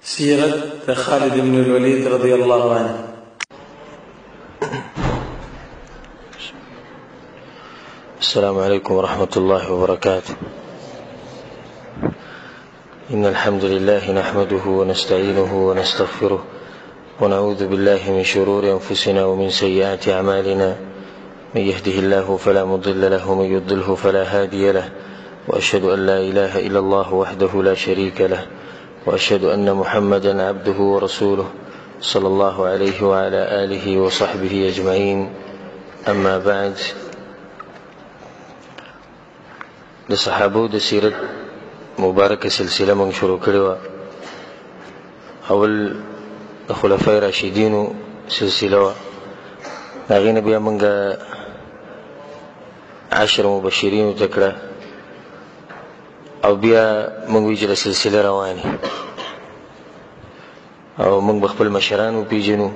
سيرة خالد بن الوليد رضي الله عنه. السلام عليكم ورحمة الله وبركاته. إن الحمد لله نحمده ونستعينه ونستغفره ونعوذ بالله من شرور أنفسنا ومن سيئات أعمالنا، من يهده الله فلا مضل له ومن يضلله فلا هادي له، وأشهد أن لا إله إلا الله وحده لا شريك له، وأشهد أن محمدا عبده ورسوله صلى الله عليه وعلى آله وصحبه أجمعين. أما بعد، د صحابو د سیرت مبارکه سلسله موږ شروع کړې وه. اول د خلفای راشدینو سلسله وه، د هغې نه بیا موږ عشر مبشرینو ته کړه، او بیا موږ وایي چې د سلسله روانې، او موږ به خپل مشران وپېژنو،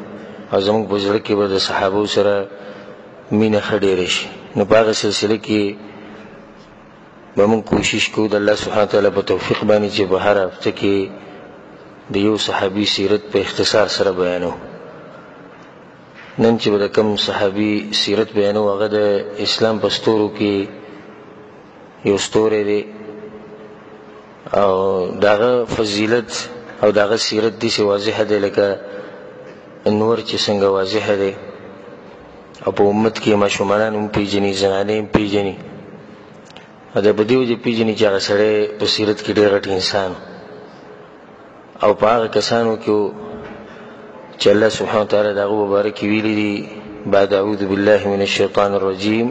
او زموږ په زړه کې به د صحابو سره مینه ښه ډېره شي. نو په هغه سلسله کې به موږ کوشش کوو د الله سبحانه وتعالی په توفیق باندې چې په هر هفته کې د یو صحابي سیرت په اختصار سره بیانو. نن چې به د کوم صحابي سیرت بیانو، هغه د اسلام په ستورو کې یو ستوری دی، او د هغه فضیلت او د هغه سیرت داسې واضحه دی لکه نور چې څنګه واضحه دی، او په امت کې ماشومان هم پېژني، زنانې هم پېژني، او د په دې وجې پېژني چې هغه سړی په سیرت کې ډېر غټ انسان، او په هغه کسانو کې و چې الله سبحانه وتعالی د هغو مبارک ویلي دي: بعد اعوذ بالله من الشیطان الرجیم،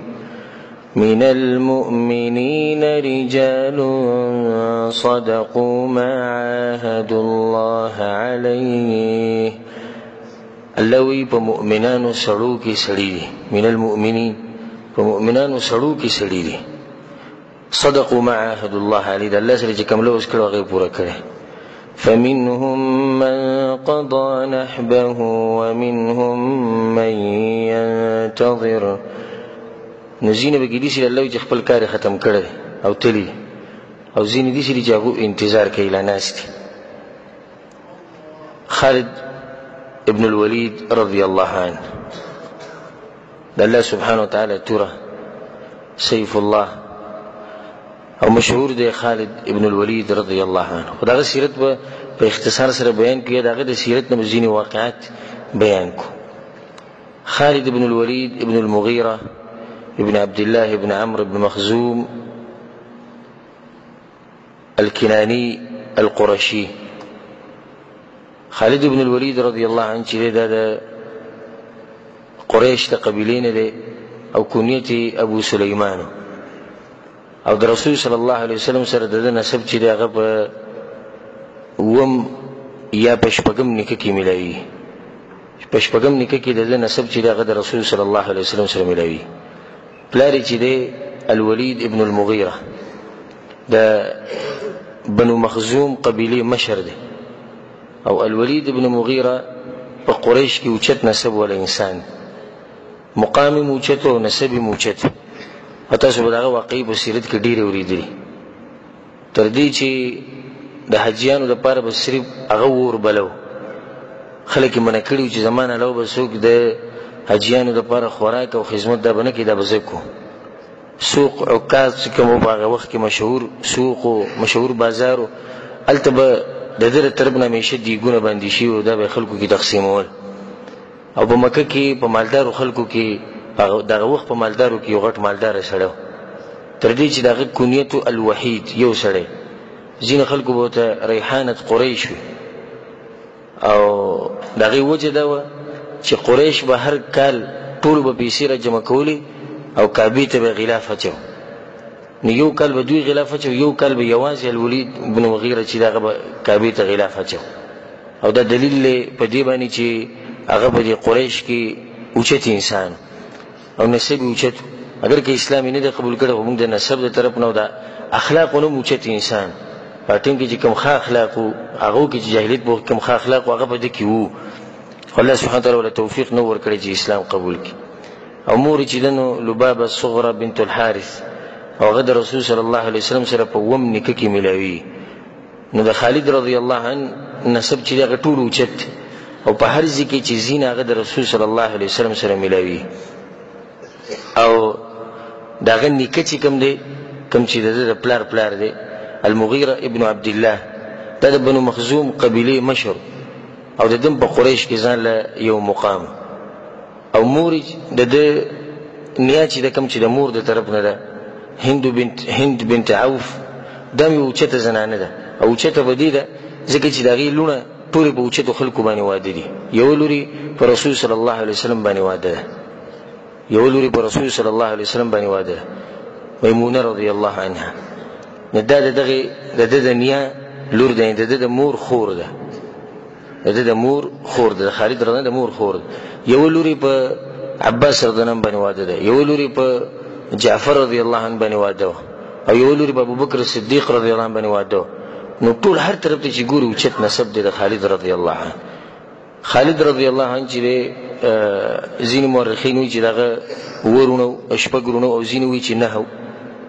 من المؤمنین رجال صدقوا ما عاهدوا الله علیه. الله وی په مؤمنانو سړو کې سړي دي، من المؤمنین، په مؤمنانو سړو کې سړي دي، صدقوا ما عاهدوا الله علیه، د الله سره چې کوم لوز کړو هغه پوره کړی. فمنهم من قضى نحبه ومنهم من ينتظر. نو ځینې به کې داسې الله وي چې خپل کار یې ختم کړی او تلي، او ځینې داسې دي چې هغوی انتظار کوي، لا ناست دي. خالد ابن الولید رضی الله عنه د الله سبحانه وتعالی توره، سیف الله، او مشهور دی خالد ابن الولید رضی الله عنه. خو د هغه سیرت به په اختصار سره بیان کړو، د هغه د سیرت نه به ځینې واقعات بیان کړو. خالد ابن الولید ابن المغیره ابن عبد الله ابن عمرو ابن مخزوم الكناني القرشي. خالد ابن الولید رضی الله عنه چې دا د قریش د قبیلې نه دی، او کنیت ابو سلیمان، او د رسول صلی الله علیه وسلم سره د ده نسب چې دی هغه په اووم یا په شپږم نیکه کې میلاوي. په شپږم نیکه کې د ده نسب چې دی هغه د رسول صلی الله علیه وسلم سره میلاوي. پلار یې چې دی الولید ابن المغیره د بنو مخزوم قبیلې مشر دی، او الولید ابن مغیره په قریش کې اوچت نسب ولا انسان، مقام یې اوچت او نسب یې اوچت. او تاسو به د هغه واقعي په سیرت کې ډېرې اورېدلي، تر دې چې د حاجیانو دپاره به صرف هغه اور بلو، خلک یې منع کړي چې زما نه لو به څوک د حاجیانو دپاره خوراک او خدمت دا به نه کوي، دا به زه کوم. سوق عکاظ چې کوم و په هغه وخت کې مشهور سوق و مشهور بازار و، هلته به د ده د طرف نه همیشه دیګونه باندې شي، او دا به خلکو کې تقسیمول. او په مکه کې په مالدارو خلکو کې دغه وخت په مالدارو کې یو غټ مالداره سړی و، تر دې چې د هغه کنیت الوحید یو سړی، ځینې خلکو به ورته ریحانت قریش وي. او د هغې وجه دا وه چې قریش به هر کال ټولو به پیسې را جمع کولې، او کعبې ته به غلاف اچو. نو یو کال به دوی غلاف اچو، یو کال به یوازې الولید بن مغیره چې هغه به کعبې ته غلاف اچو. او دا دلیل دی په دې باندې چې هغه په دې قریش کې اوچت انسان او نسب اوچت. اگر که اسلام یې نه دی قبول کړی، خو موږ د نسب د طرف نه او د اخلاقو نه اوچت انسان، په ټیم کې چې کوم ښه اخلاق وو، هغو کې چې جاهلیت په وخت کوم ښه اخلاق وو، هغه په دې کې وو. خو الله سبحانه وتعالی ورله توفیق نه ورکړی چې اسلام قبول کړي. او مور یې چې ده نو لبابه الصغرى بنت الحارث، او هغه د رسول صلی الله علیه وسلم سره په اووم نیکه کې میلاوي. نو د خالد رضی الله عنه نسب چې هغه ټول اوچت او په هر ځای کې چې ځي نه هغه د رسول صلی الله علیه وسلم سره ملاوي. او د هغه نیکه چې کوم دی، کوم چې د ده د پلار دی، المغیره ابن عبدالله، دا د بنو مخزوم قبیلې مشر او د دم په قریش کې ځان له یو مقام. او مور د ده نیا چې د کوم چې د مور د طرف نه ده هند بنت عوف، دا مې اوچته زنانه ده. او اوچته به دې ده ځکه چې د هغې لوڼه ټولې په اوچتو خلکو باندې واده دي. یوه لوري په رسول صلی الله علیه وسلم باندې واده ده، یوه لوري په رسول صلی الله علیه وسلم باندې واده ده، میمونه رضی الله عنها. نو دا د ده د نیا لور ده، د ده د مور خور ده، د ده د مور خور ده، د خالد رضی الله د مور خور ده. یوه لوري په عباس رضی الله عنه باندې واده ده، یوه لوري په جعفر رضی الله عنه باندې واده وه، او یوه لوري په ابوبکر صدیق رضی الله عنه باندې واده وه. نو ټول هر طرف ته چې ګوري اوچت نسب دی د خالد رضی الله عنه. خالد رضی الله عنه چې دی ځینې مورخین وایي چې دغه اووه رونه شپږ رونه او ځینې وایي چې نهه،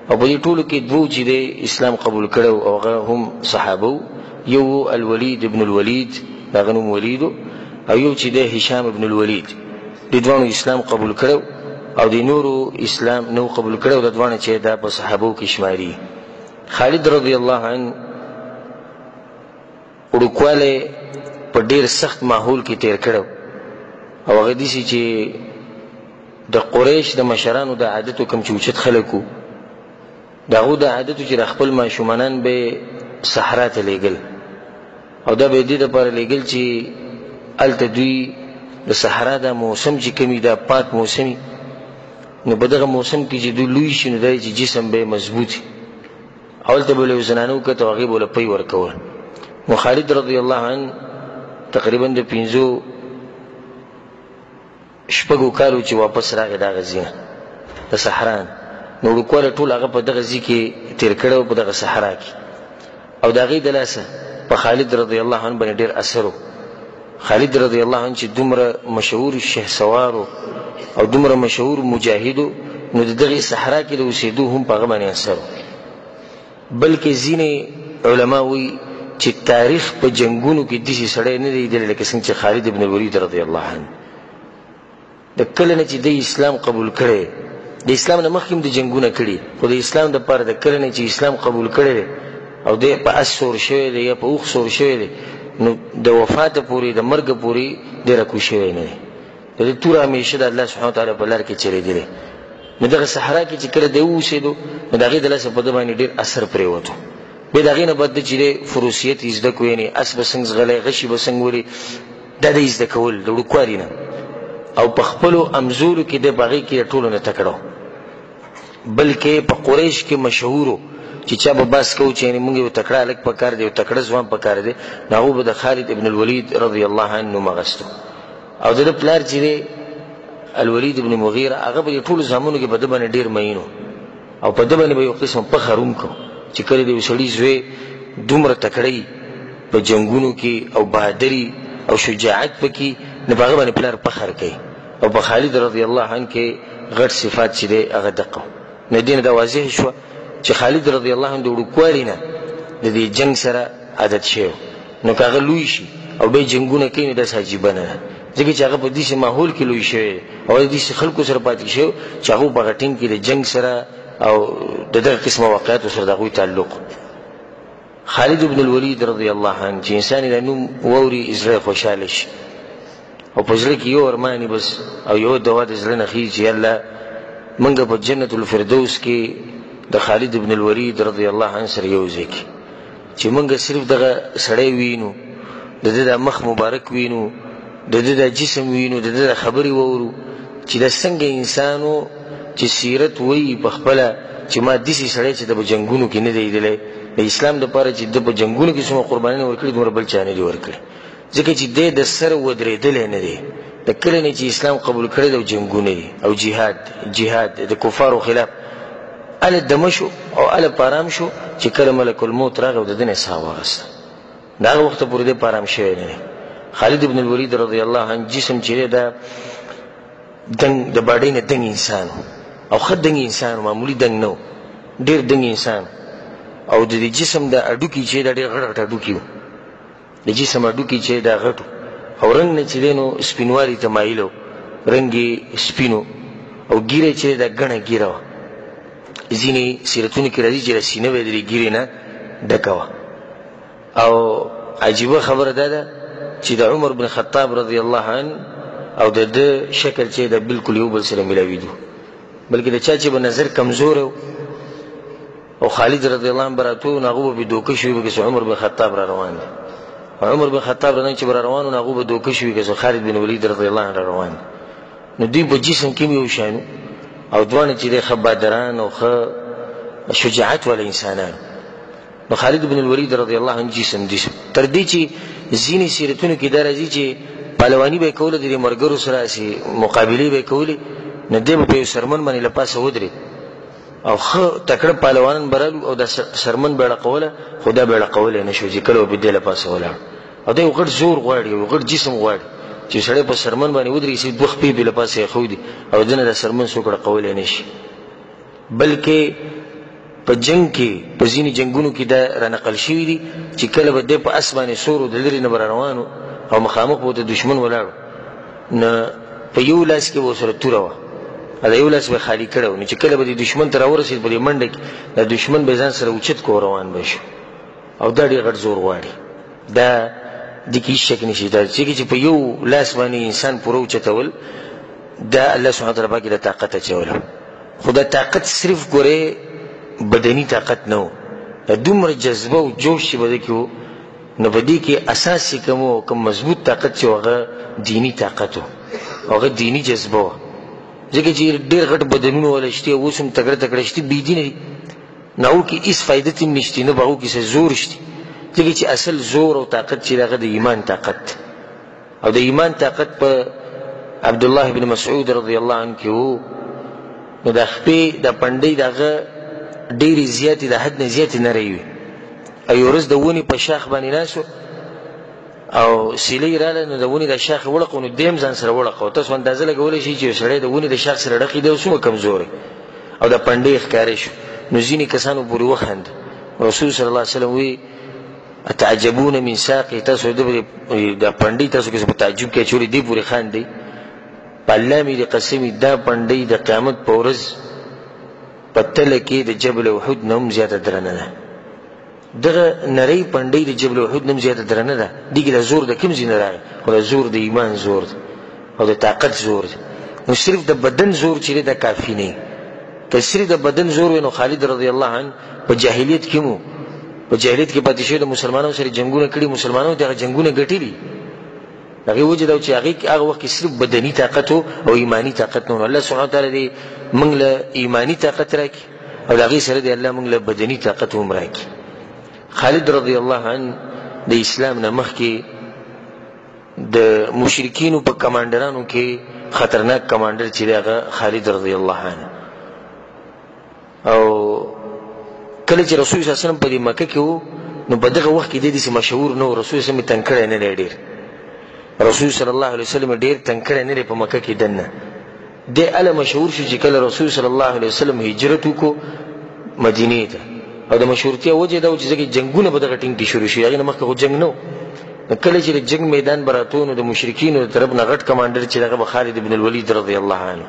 او په دې ټولو کې دوه چې دی اسلام قبول کړی او هغه هم صحابه وو. یو الولید ابن الولید، هغه نوم ولید، او یو چې دی هشام ابن الولید. دې دواړو اسلام قبول کړی او د نورو اسلام نو قبول کړی، د دواړو چې دا په صحابو کې شماري. خالد رضی الله عنه وړوکوالی په ډېر سخت ماحول کې تیر کړی او هغه داسې چې د قریش د مشرانو د عادتو کوم چې اوچت خلک وو، د هغو د عادتو چې د خپل ماشومانان به صحرا ته لیږل، او دا به یې دې دپاره لیږل چې هلته دوی د صحرا دا موسم چې کوم دا پاک موسم، نو په دغه موسم کې چې دوی لوی شي نو دا چې جسم به مضبوط وي. هلته به له یو زنانه وکت او هغې به له پی ورکول. نو خالد رضی الله عنه تقریبا د 5 شپږو کالو چې واپس راغی دغه ځای نه د صحرا، نو وړوکوالی ټول هغه په دغه ځای کې تیر کړی و، په دغه صحرا کې. او د هغې د لاسه په خالد رضی الله عنه باندې ډېر اثر و. خالد رضی الله عنه چې دومره مشهور شهسوار او دومره مشهور مجاهد، نو د دغې صحرا کې د اوسېدو هم په هغه باندې اثر و. بلکې ځینې علما وایي چې تاریخ په جنگونو کې داسې سړی نه دی لیدلی لکه څنګه چې خالد ابن الولید رضی الله عنه. د کله نه چې دی اسلام قبول کړی، د اسلام نه مخکې هم د جنګونه کړي، خو د اسلام دپاره د کله نه چې اسلام قبول کړی دی او دی په اس سور شوی دی یا په اوښ سور شوی دی، نو د وفاته پورې د مرګه پورې دی راکوز شوی نه دی. د دې توره همیشه د الله سبحانه وتعالی په لار کې چلېدلی. نو دغه صحرا کې چې کله دی واوسېدو نو د هغې د لاسه په ده باندې ډېر اثر پرېوتو. بیا د هغې نه بعد ده چې دی فروسیت یې زده کړو، یعنې اس به څنګه ځغلی، غشي به څنګه ولي، دا د یې زده کول د وړوکوالي نه. او په خپلو امزولو کې دی په هغې کې د ټولو نه تکړه، بلکې په قریش کې مشهور و چې چا به بحث کوو چې یعنې مونږ یو تکړه هلک پکار دی، یو تکړه ځوان پکار دی، نو هغو به د خالد ابن الولید رضی الله عنه نوم اخیستو. او د ده پلار چې دی الولید ابن مغیره، هغه په دې ټولو زامنو کې په ده باندې ډېر مین و، او په ده باندې به یو قسم فخر هم کو چې کله د یو سړي زوی دومره تکړه په جنګونو کې او بهادري او شجاعت پکې، نو په هغه باندې پلار فخر کوي. او په خالد رضی الله عنه کې غټ صفات چې دی هغه دقه. نو دې نه دا واضح شوه چې خالد رضی الله عنه د وړوکوالي نه د دې جنګ سره عادت شوی، نو که هغه لوی شي او بیا جنګونه کوي نو داسې عجیبه نه ده، ځکه چې هغه په داسې ماحول کې لوی شوی او د داسې خلکو سره پاتې شوی چې هغو په هغه ټیم کې د جنګ سره او د دغه قسمه واقعاتو سره د هغوی تعلق. خالد ابن الولید رضی الله عنه چې انسان یې د نوم واوري زړه خوشحاله شي او په زړه کې یو ارمان بس او یو دعا د زړه نه خیږي چې الله موږ په جنت الفردوس کې د خالد ابن الولید رضی الله عنه سره یو ځای کې چې موږ صرف دغه سړی وینو، د ده د مخ مبارک وینو، د ده د جسم وینو، د ده د خبرې واورو چې د څنګه انسانو چې سیرت وایي په خپله چې ما داسې سړی چې د په جنګونو کې نه دی لیدلی، د اسلام دپاره چې د په جنګونو کې څومره قربانۍ ورکړي دومره بل چا نه دي ورکړي، ځکه چې دی د سره ودرېدلی نه دی. د کله نه چې اسلام قبول کړی دی او جنګونه دي او جهاد د کفارو خلاف، هله دمه شو او هله په ارام شو چې کله ملک الموت راغی او د ده نه ساه واخېسته. د هغه وخته پورې دی په ارام شوی نه دی. خالد ابن الولید رضی الله عنه جسم چې دی دا دنګ د باډۍ نه دنګ انسان او ښه دنګ انسان، معمولي دنګ نه و، ډېر دنګ انسان. او د دې جسم د هډوکي چې دا ډېر غټ غټ هډوکي وو، د جسم هډوکي چې دا غټو او رنګ نه چې دی نو سپینوالي ته مایل و، رنګ یې سپینو او ګیره چې دا ګڼه ګیره وه. ځینې سیرتونو کې راځي چې د سینه به یې د ګیرې نه ډکه وه. او عجیبه خبره دا ده چې د عمر بن خطاب رضی الله عنه او د ده شکل چې د بالکل یو بل سره ملاویدو، بلکې د چا چې به نظر کمزور او خالد رضی الله عنه براتو نو هغه به دوکه شوي به که عمر بن خطاب را روان دی، عمر بن خطاب رضی چې را روان نو هغه به دوکه شوي که خالد بن ولید رضی الله عنه را روان دی. نو دوی په جسم کې یو شانو او دوانه چې د خبادران او شجاعت ول انسانان. نو خالد بن الولید رضی الله عنه جسم دي تر دې چې ځینې سیرتونو کې دا راځي چې پهلواني به کوله د مرګرو سره سي مقابله به کوله، نه دی په سرمن باندې لپاسه ودرې او خو تکړه پهلوانان برالو او د سرمن بیړه کوله، خدا بیړه کوله نه شو چې کله به دې لپاسه ولاړ او دا یو غټ زور غواړي، یو غټ جسم غواړي چې سړی په سرمن باندې ودرې سي دوه خپې به لپاسه خو دي او دنه د سرمن څوک کوله نه شي. بلکې په جنگ کې په ځینې جنگونو کې دا رانقل شوي دي چې کله به دی په اسمانې سورو د لرې نه به روانو او مخامخ به د دشمن ولاړو نه په یو لاس کې به ورسره توره وه او د یو لاس به خالي کړی و، نو چې کله به د دشمن ته راورسېد په دې منډه کې د دشمن به ځان سره اوچت کو روان به شو او دا ډېر غټ زور غواړي. دا دې کې هېڅ شک نشي دا چې په یو لاس باندې انسان پوره اوچتول دا الله سبحانه وتعالی پاکې د طاقت اچوله، خو دا طاقت صرف ګورې بدني طاقت نه و، دومره جذبه او جوش چې به ده کې و نو په دې کې اساس چې کوم و کوم مضبوط طاقت چې هغه دیني طاقت و، هغه دیني جذبه وه. ځکه چې ډېر غټ بدنونه وله شتي او اوس هم تکړه تکړه شتي بېدینه دي، نو هغو کې هېڅ فایدت هم نشته، نه به هغو کې څه زور شتي، ځکه چې اصل زور او طاقت چې هغه د ایمان طاقت او د ایمان طاقت په عبدالله بن مسعود رضی الله عنه کې و. نو د خپې د پنډۍ د هغه ډېرې زیاتې د حد نه زیاتې نری وي او یو ورځ د ونې په شاخ باندې ناست او سیلۍ راغله نو د ونې د شاخ وړقو نو دیم ځان سره وړقو. تاسو اندازه لګولی شئ چې یو سړی د ونې د شاخ سره ډقي دی او څومره کمزوری او د پنډۍ ښکاره شو. نو ځینې کسانو پورې وخندل. رسول صلی الله علیه وسلم وی اتعجبون من ساقي، تاسو د پنډۍ تاسو کې په تعجب کې اچولې دې پورې خاندئ. په الله مې د قسمي دا پنډۍ د قیامت په ورځ په تله کې د جبل احد نه هم زیاته درنه ده. دغه نری پنډۍ د جبل احد نه هم زیاته درنه ده. دې کې د زور د کوم ځای نه راغی؟ خو د زور د ایمان زور ده او د طاقت زور ده. نو صرف د بدن زور چې دی دا کافي نه. که صرف د بدن زور وي نو خالد رضی الله عنه په جاهلیت کې مو په جاهلیت کې پاتې شوی د مسلمانانو سره جنګونه کړي، مسلمانانو دغه جنګونه ګټلي. هغې وجه دا چې هغه وخت کې صرف بدني طاقت او ایماني طاقت نه. الله سبحانه وتعالی دې موږ له ایماني طاقت راکړي او د هغې سره دې الله موږ له بدني طاقت هم راکړي. خالد رضی الله عنه د اسلام نه مخکې د مشرکینو په کمانډرانو کې خطرناک کمانډر چې دی هغه خالد رضی الله عنه. او کله چې رسول صلی الله علیه وسلم په دې مکه کې و نو په دغه وخت کې دی داسې مشهور نه و. رسول صلی الله علیه وسلم تنګ کړی نه دی ډېر. رسول صلی الله علیه وسلم ډېر تنګ کړی نه دی په مکه کې دننه. دی هله مشهور شو چې کله رسول صلی الله علیه وسلم هجرت وکړو مدینې ته او د مشهورتیا وجه دا و چې ځکه جنګونه په دغه ټینګ کې شروع شي. هغې نه مخکې خو جنګ نه و. نو کله چې د جنګ میدان به راتلو نو د مشرکینو د طرف نه غټ کمانډر چې هغه به خالد بن الولید رضی الله عنه.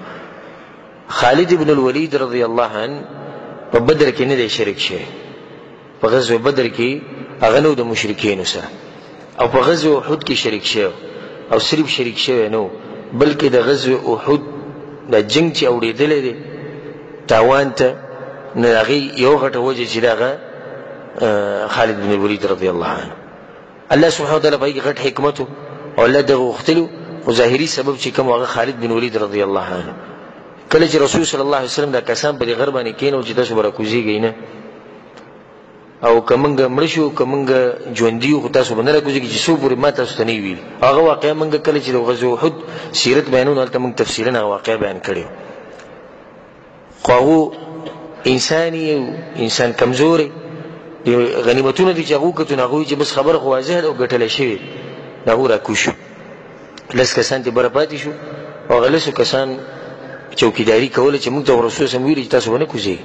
خالد بن الولید رضی الله عنه په بدر کې نه دی شریک شوی. په غزوه بدر کې هغه نه و د مشرکینو سره او په غزوه احد کې شریک شوی او صرف شریک شوی نه و بلکې د غزوه احد د جنګ چې اوړېدلی دی تاوان ته نو هغې یو غټه وجه چې د هغه خالد بن الولید رضی الله عنه. الله سبحانه وتعالی په هغې کې غټ حکمت او الله دغه غوښتلو خو ظاهري سبب چې کوم هغه خالد بن ولید رضی الله عنه. کله چې رسول صلی الله علیه وسلم دا کسان په دې غر باندې کېنو چې تاسو به راکوزېږئ نه او که موږ مړه شو که موږ ژوندي یو خو تاسو به نه راکوزېږئ چې څو پورې ما تاسو ته نه وي ویلي. هغه واقعه موږ کله چې د غزوه احد سیرت بیانونو هلته موږ تفصیلا هغه واقعه بیان کړې وه. خو هغو انسان کمزوری غنیمتونه دي چې هغو کتو نو هغوی چې بس خبره خو واضح ده او ګټلی شوې نو هغو راکوز شو. لس کسان ترې بره پاتې شو او هغه لسو کسان چوکیداری کوله چې موږ ته رسول صلی الله علیه وسلم ویلي چې تاسو به نه کوزېږئ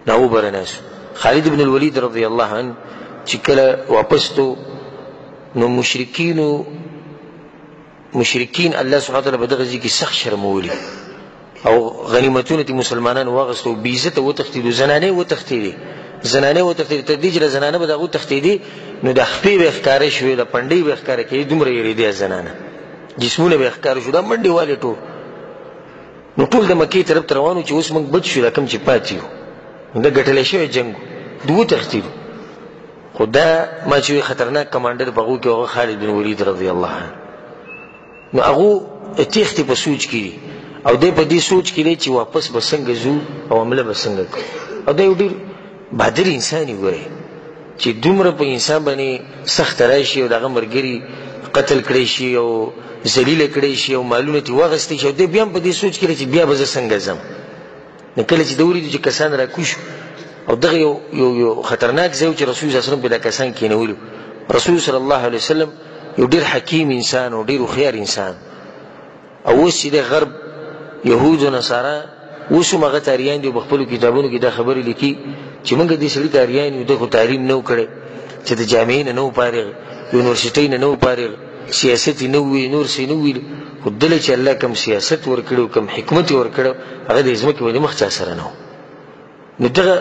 نو هغو بره ناست. خالد بن الولید رضی الله عنه چې کله واپس تو نو مشرکین الله سبحانه وتعالی په دغه ځای کې سخت شرمولي او غنیمتونه تی مسلمانانو واغستو بې عزته وتښتېدو زنانې وتښتېدې تر دې چې زنانه به د هغو تښتېدې نو د خپې به یې ښکاره شوې د پنډۍ به یې ښکاره کېدې دومره یېرېدې زنانه جسمونه به یې ښکاره شو دا منډې والې ټول نو ټول د مکې طرف ته روان وو چې اوس موږ بچ شو دا کوم چې پاتې یو دا ګټلی شوی جنګ و د وتښتېدو خو دا ما چې خطرناک کمانډر په هغو کې هغه خالد بن ولید رضی الله عنه نو هغو تېښتې په سوچ کې دي او دی په دې سوچ کې دی چې واپس به څنګه ځو او حمله به څنګه کوو او دا یو ډېر بهادر انسان یې ګورئ چې دومره په انسان باندې سخته راشي او د هغه ملګري قتل کړی شي او ذلیله کړی شي او مالونه ترې واخیستی شي او دی بیا هم په دې سوچ کې دی چې بیا به زه څنګه ځم نو کله چې ده ولیدو چې کسان راکوش او دغه یو خطرناک ځای و چې رسول صلی الله علیه وسلم په دا کسان کېنولي رسول صلی الله علیه وسلم یو ډېر حکیم انسان او ډېر هوښیار انسان او اوس چې دی غرب یهود و نصارا اوس هم هغه تاریان دي او په خپلو کتابونو کې دا خبرې لیکي چې موږ دې سړي تاریان یو دی خو تعلیم نه و کړی چې د جامعې نه و فارغ یونیورسټۍ نه و فارغ سیاست یې نه وویل نور څه یې نه وویل خو دله چې الله کم سیاست ورکړی او کم حکمت یې ورکړی هغه د ځمکې باندې مخ چا سره نه و نو دغه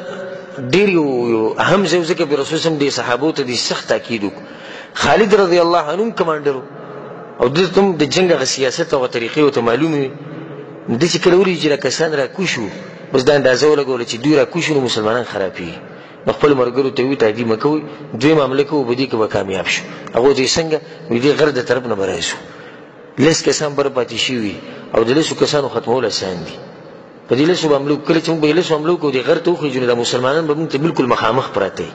ډېر یو اهم ځای و ځکه په رسول صلی دې صحابو ته دې سخت تاکید وکړو خالد رضی الله عنه هم کمانډر و او دلته هم د جنګ هغه سیاست او هغه طریقې ورته معلومې وي نو داسې کله ولیدي چې دا کسان راکوش وو بس دا اندازه ولګوله چې دوی راکوش وو نو مسلمانان خرابېږي نو خپلو ملګرو ته وي تعدي مه کوئ دوی معامله کوو په دې کې به کامیاب شو هغو ته یې څنګه وایي دې غر د طرف نه به راسو لس کسان بر پاتې شوي او د لسو کسانو ختمول اسان دي په دې لسو به حمله کله چې موږ به یې لسو حمله وکړو دې غر ته وخېږو نو دا مسلمانان به موږ ته بلکل مخامخ پراته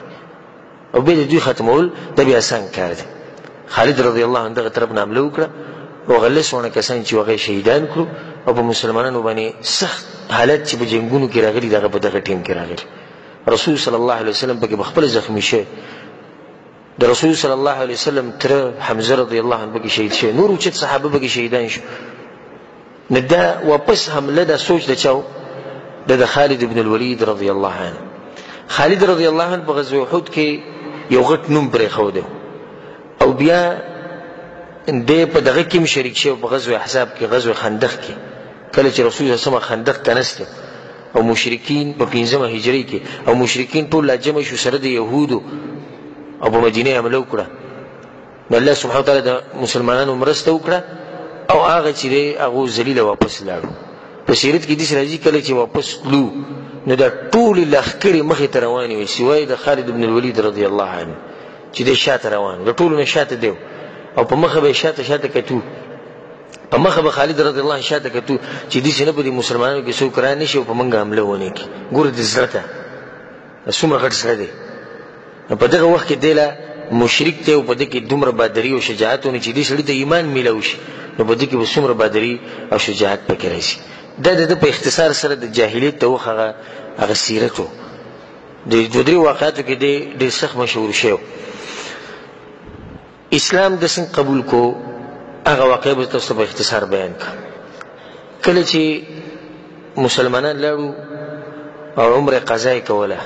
او بیا د دوی ختمول دا بیا اسان کار دی خالد رضی الله عنه دغه طرف نه حمله وکړه او هغه لس ونه کسان چې هغه شهیدان کړو او په مسلمانانو باندې سخت حالت چې په جنګونو کې راغلي دغه په دغه ټیم کې راغلي رسول صلی الله علیه وسلم پکې بخپله زخمي شوی د رسول صلی الله علیه وسلم تره حمزه رضی الله عنه پکې شهید شوی نور اوچت صحابه پکې شهیدان شو نو دا واپس حمله دا سوچ د چا د خالد بن الولید رضی الله عنه خالد رضی الله عنه په غزوه احد کې یو غټ نوم پرېښودی او بیا دی په دغه کې هم شریک شوی په غزوه احزاب کې غزوه خندق کې کله چې رسول صلی الله علیه وسلم خندق ته نسته او مشرکین په 15مه هجري کې او مشرکین ټول لا جمع شو سره د یهودو او په مدینه حمله وکړه نو الله سبحانه وتعالی د مسلمانانو مرسته وکړه او هغه چې دی هغو ذلیله واپس لاړو په سیرت کې داسې راځي کله چې واپس تلو نو دا ټولې لښکرې مخې ته روانې وې سوای د خالد بن الولید رضی الله عنه چې دی شاته روان د ټولو نه شاته دی او په مخه به یې شاته کتو په مخه به خالد رضی الله عنه شاته کتو چې داسې نه په دې مسلمانانو کې څوک را نه شي او په موږ حمله ونه کړي ګوره د زړه ته څومره غټ سړی دی په دغه وخت کې دی له مشرک دی او په دې کې دومره بهادري او شجاعت ونه چې دې سړي ته ایمان میلاو شي نو په دې کې به څومره بهادري او شجاعت پکې راشي دا د په اختصار سره د جاهلیت ته وخ هغه سیرت و د دوه درې واقعاتو کې دی ډېر سخت مشهور شوی اسلام د څنګه قبول کو هغه واقع به تاسو په اختصار بیان کړم کله چې مسلمانان لاړو او عمره قضا یې کوله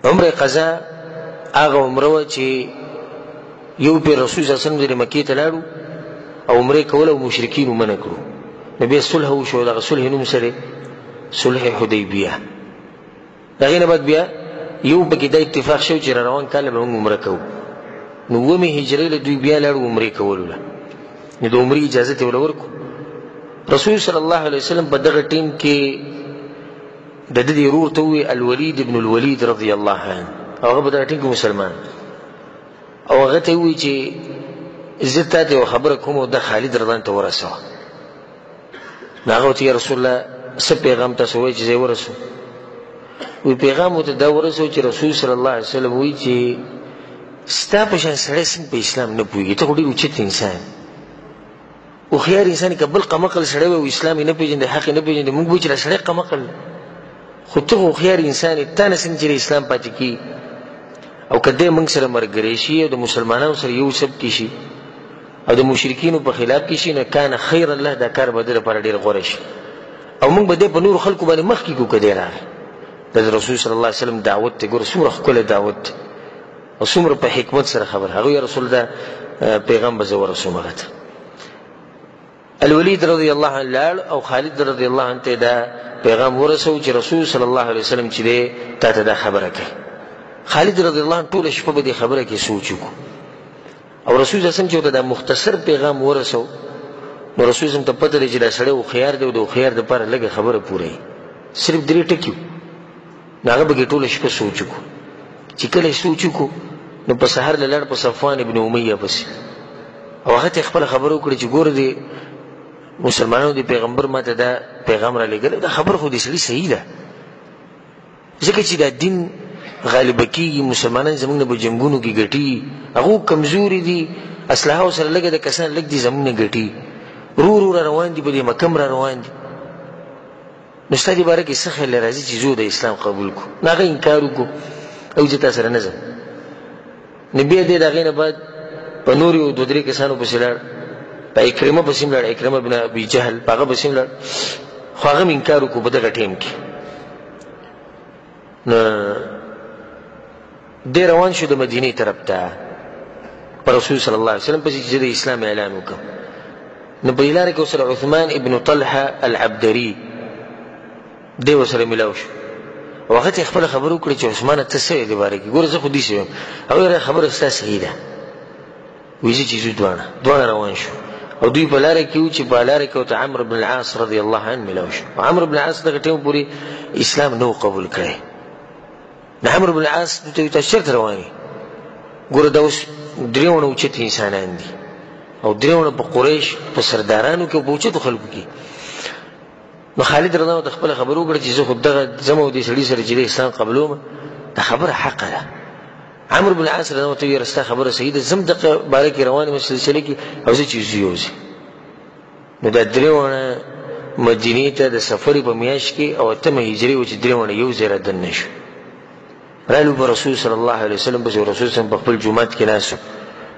عمره قضا هغه عمره وه چې یو پیر رسول صلی الله علیه وسلم د مکې ته لاړو او عمره یې کوله او مشرکینو منع کړو نو بیا صلح وشو دغه صلح نوم څه دی صلح حدیبیه د هغې نه بعد بیا یو پکې دا اتفاق شو چې روان کال به موږ عمره کوو نو اومې هجرۍ له دوی بیا لاړو عمرې کولو له نو د عمرې اجازت یې ورله ورکړو رسول صلی الله علیه وسلم په دغه ټیم کې د ده د ورور ته ووایي الولید ابن الولید رضی الله عنه او هغه په دغه ټیم کې مسلمان او هغه ته یې ووایي چې زه تا ته یوه خبره کوم او دا خالد رضان ته ورسوه نو هغه ورته یا رسول الله څه پیغام تاسو وایي چې زه یې ورسوم وی پیغام ورته دا ورسوه چې رسول صلی الله علیه وسلم وایي چې ستا په شان سړی څنګه په اسلام نه پوهېږي ته خو ډېر اوچت انسان هوښیار انسان که بل قمقل سړی وی او اسلام یې نه پېژندی حق یې نه پېژندی موږ به چې دا سړی قمقل خو ته خو هوښیار انسان یې تا نه څنګه چې د اسلام پاتې کېږي او که دی موږ سره ملګری شي او د مسلمانانو سره یو سب کې شي او د مشرکینو په خلاف کې شي نو کان خیر الله دا کار به د لپاره ډېر غوره شي او موږ به دی په نورو خلکو باندې مخکې کړو که دی راغی د رسول صلی الله علیه وسلم دعوت دی ګوره څومره ښکلی دعوت دی او څومره په حکمت سره خبر. هغه یا رسول دا پیغام به زه ورسوم هغه ته. الولید رضی الله عنه لاړ او خالد رضی الله عنه ته دا پیغام ورسو چې رسول صلی الله علیه وسلم چې دی تا ته دا خبره کوي. خالد رضی الله عنه ټوله شپه به دې خبره کې سوچ وکړو او رسول صلی الله علیه وسلم چې دا مختصر پیغام ورسو نو رسول صلی الله علیه وسلم ته پته دی چې دا سړی هوښیار دی او د هوښیار دپاره لږه خبره پوره وي، صرف 3 ټکي نو هغه به ټوله شپه سوچ وکړو. چې کله یې سوچ وکړو نو په سهار له لاړ په صفوان ابن امیه پسې او هغه ته خپله خبره وکړه چې ګوره دې مسلمانانو د پیغمبر ماته دا پیغام را لېږلی، دا خبره خو د سړي صحیح ده، ځکه چې دا دین غالبه کېږي، مسلمانان زموږ نه په جنګونو کې ګټي، هغو کمزوري دي، اسلحه ورسره لږه د کسان لږ دي زموږ نه ګټي، ورو را روان دي، په دې مکه را روان دي. نو ستا دې باره کې څه خیال راځي چې زه د اسلام قبول کړو؟ نو هغه انکار وکړو او زه تا سره نه ځم. نو بیا دې د هغې نه بعد په نور یو 2-3 کسانو پسې لاړ، په اکرمه پسې هم لاړ، اکرمه بن ابي جهل په هغه پسې هم لاړ، خو هغه هم انکار وکړو په دغه ټایم کې. نو دې روان شو د مدینې طرف ته په رسول صلی الله علیه وسلم پسې چې د اسلام اعلان وکړم. نو په لاره کې ورسره عثمان ابن طلحه العبدري دی ورسره ملاو شو او هغه ته خپله خبره وکړه چې عثمانه ته څه یې دې باره کې؟ ګوره زه خو داسې یم. هغه خبره ستا صحیح ده. وایي زه چې ځو دواړه روان شو او دوی په لاره کې وو چې په لاره کې ورته عمرو بن العاص رضی الله عنه ملاو شو. عمرو بن العاص دغه ټایم پورې اسلام نه و قبول کړی. نو عمرو بن العاص دوی ته وایي تاسو چېرته روان یې؟ ګوره دا اوس 3 اوچت انسانان دي او 3 په قریش په سردارانو کې او په اوچتو خلکو کې. نو خالد رضی الله عنه خپله خبره وکړه چې زه خو دغه ځم او دې سړي سره چې د اسلام قبلوم، دا خبره حقه ده. عمرو بن العاص رضی الله عنه ته ویل ستا خبره صحیح ده، زم دغه باره کې روان یم سلسله کې او زه چې ځو یوځې. نو دا 3 مدینې ته د سفرې په میاشت کې او 8مه هجري وه چې 3 یو ځای را دننه شو. رالو په رسول صلی الله علیه وسلم پسې رسول صلی په خپل جومات کې ناست و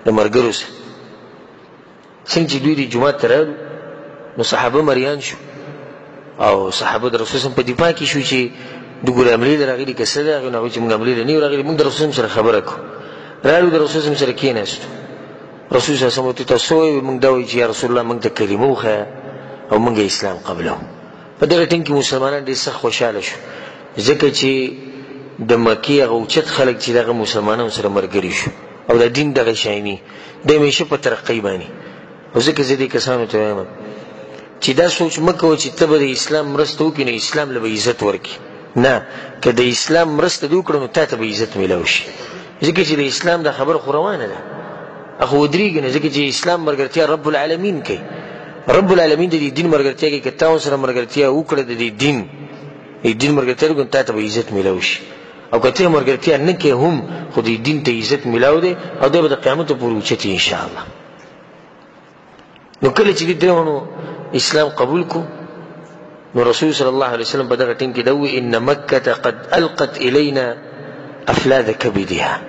د ملګرو سره. څنګه چې دوی د جومات ته رالو نو صحابه مریان شو او صحابه د رسول صلی په دفاع کې شو چې د ګورې عملې ته راغلي که څه ده؟ هغوی نه هغوی چې موږ عملې ته نه یو راغلي، موږ د رسول سره خبره کړو. رالو د رسول سره کېناستو. رسول صلی الله علیه وسلم ورته تاسو وایئ؟ موږ دا وایو چې یا رسول الله موږ ته کلمه وښیه او موږ اسلام قبلوو. په دغه ټیم کې مسلمانان ډېر سخت خوشحاله شو ځکه چې د مکې هغه اوچت خلک چې دغه مسلمانانو سره ملګري شو او د دین دغه شایني د همیشه په ترقۍ باندې. او ځکه زه دې کسانو ته وایم چې دا سوچ مه کوه چې ته به د اسلام مرسته وکړې نو اسلام له به عزت ورکړي. نه، که د اسلام مرسته دې وکړه نو تا ته به عزت میلاو شي، ځکه چې د اسلام دا خبره خو روانه ده. هغه ودرېږي نه، ځکه چې اسلام ملګرتیا رب العالمین کوي. رب العالمین د دې دین ملګرتیا کوي. که تا ورسره ملګرتیا وکړه د دې دین ملګرتیا وکړه نو تا ته به عزت میلاو شي، او که ته ملګرتیا نه کوې هم خو دې دین ته عزت میلاو دی او دی به د قیامته پورې اوچت وي انشاءالله. نو کله چې دې 3 اسلام قبول کو نو رسول صلی الله علیه وسلم په دغه ټیم کې دا ووایي ان مکة قد القت الینا افلاذ کبدها.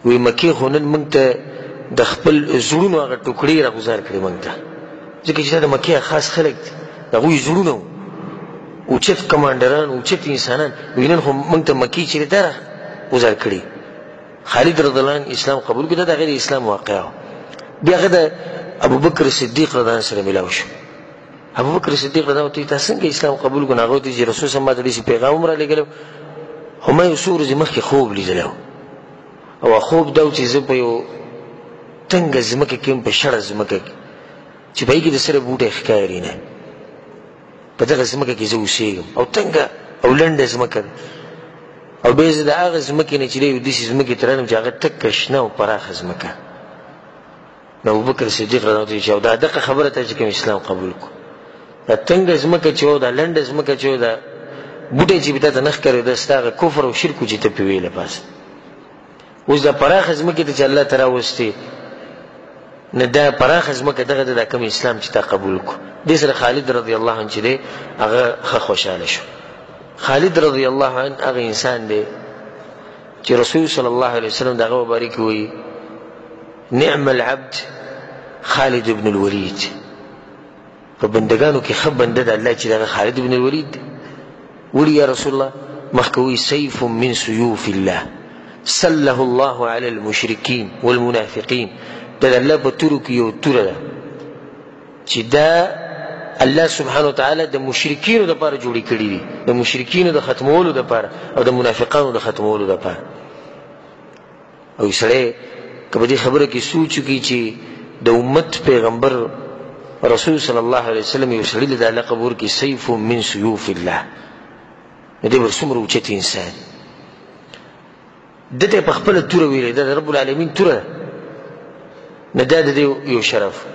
وایي مکې خو نن موږ ته د خپل زړونو هغه ټوکړې راګزار کړي موږ ته، ځکه چې دا د مکې خاص خلک دي، د هغوی زړونه وو، اوچت کمانډران، اوچت انسانان. وایي نن خو موږ ته مکې چې دا راګزار کړي. خالد رضی الله عنه اسلام قبول کړ. دا د غیر اسلام واقعه وه. بیا هغه د ابوبکر صدیق رضی الله عنه سره ملاو شو. ابوبکر صدیق رضی الله عنه ته څنګه اسلام قبول کړو؟ هغه ته چې رسول صلی الله علیه وسلم پیغام هم رالیږلی خو ما یو څو ورځې مخکې خوب لیدلی و او خوب دا و چې زه په یو تنګه ځمکه کې یم، په شړه ځمکه کې چې په هغې کې د سره بوټی ښکاري نه، په دغه ځمکه کې زه اوسېږم او تنګه او لنډه ځمکه ده. او بیا زه د هغه ځمکې نه چې دی یو داسې ځمکې ته رالم چې هغه تکه شنه او پراخه ځمکه. نو ابوبکر صدیق رضی الله عنه چې دا دغه خبره ته چې کوم اسلام قبول کړو، دا تنګه ځمکه چې وه، دا لنډه ځمکه چې وه، دا بوټی چې به تا ته نه ښکاري، دا ستا هغه کفر او شرک و چې ته پرې ویله پاسه. اوس دا پراخه ځمکې ته چې الله ته راوستې نه، دا پراخه ځمکه دغه ده، دا کوم اسلام چې تا قبول کړو. دې سره خالد رضی الله عنه چې دی هغه ښه خوشحاله شو. خالد رضی الله عنه هغه انسان دی چې رسول صلی الله علیه وسلم د هغه مبارک وایي نعم العبد خالد بن الولید. په بندګانو کې ښه بنده د الله چې دغه خالد بن الولید دی. ولې یا رسول الله؟ مخکې وایي سیف من سیوف الله، سله الله علی المشرکین والمنافقین دا الله په تورو کې یو توره ده چې دا الله سبحانه وتعالی د مشرکینو دپاره جوړې کړي دي، د مشرکینو د ختمولو دپاره او د منافقانو د ختمولو دپاره. او سړی که په دې خبره کې سوچ وکړي چې د امت پیغمبر رسول صلی الله علیه وسلم یو سړي له دا لقب ورکړي سیف من سیوف الله، نو دی به څومره اوچت انسان. ده ته یې په خپله توره ویلې، دا د رب العالمین توره ده، نه دا د دې یو شرف.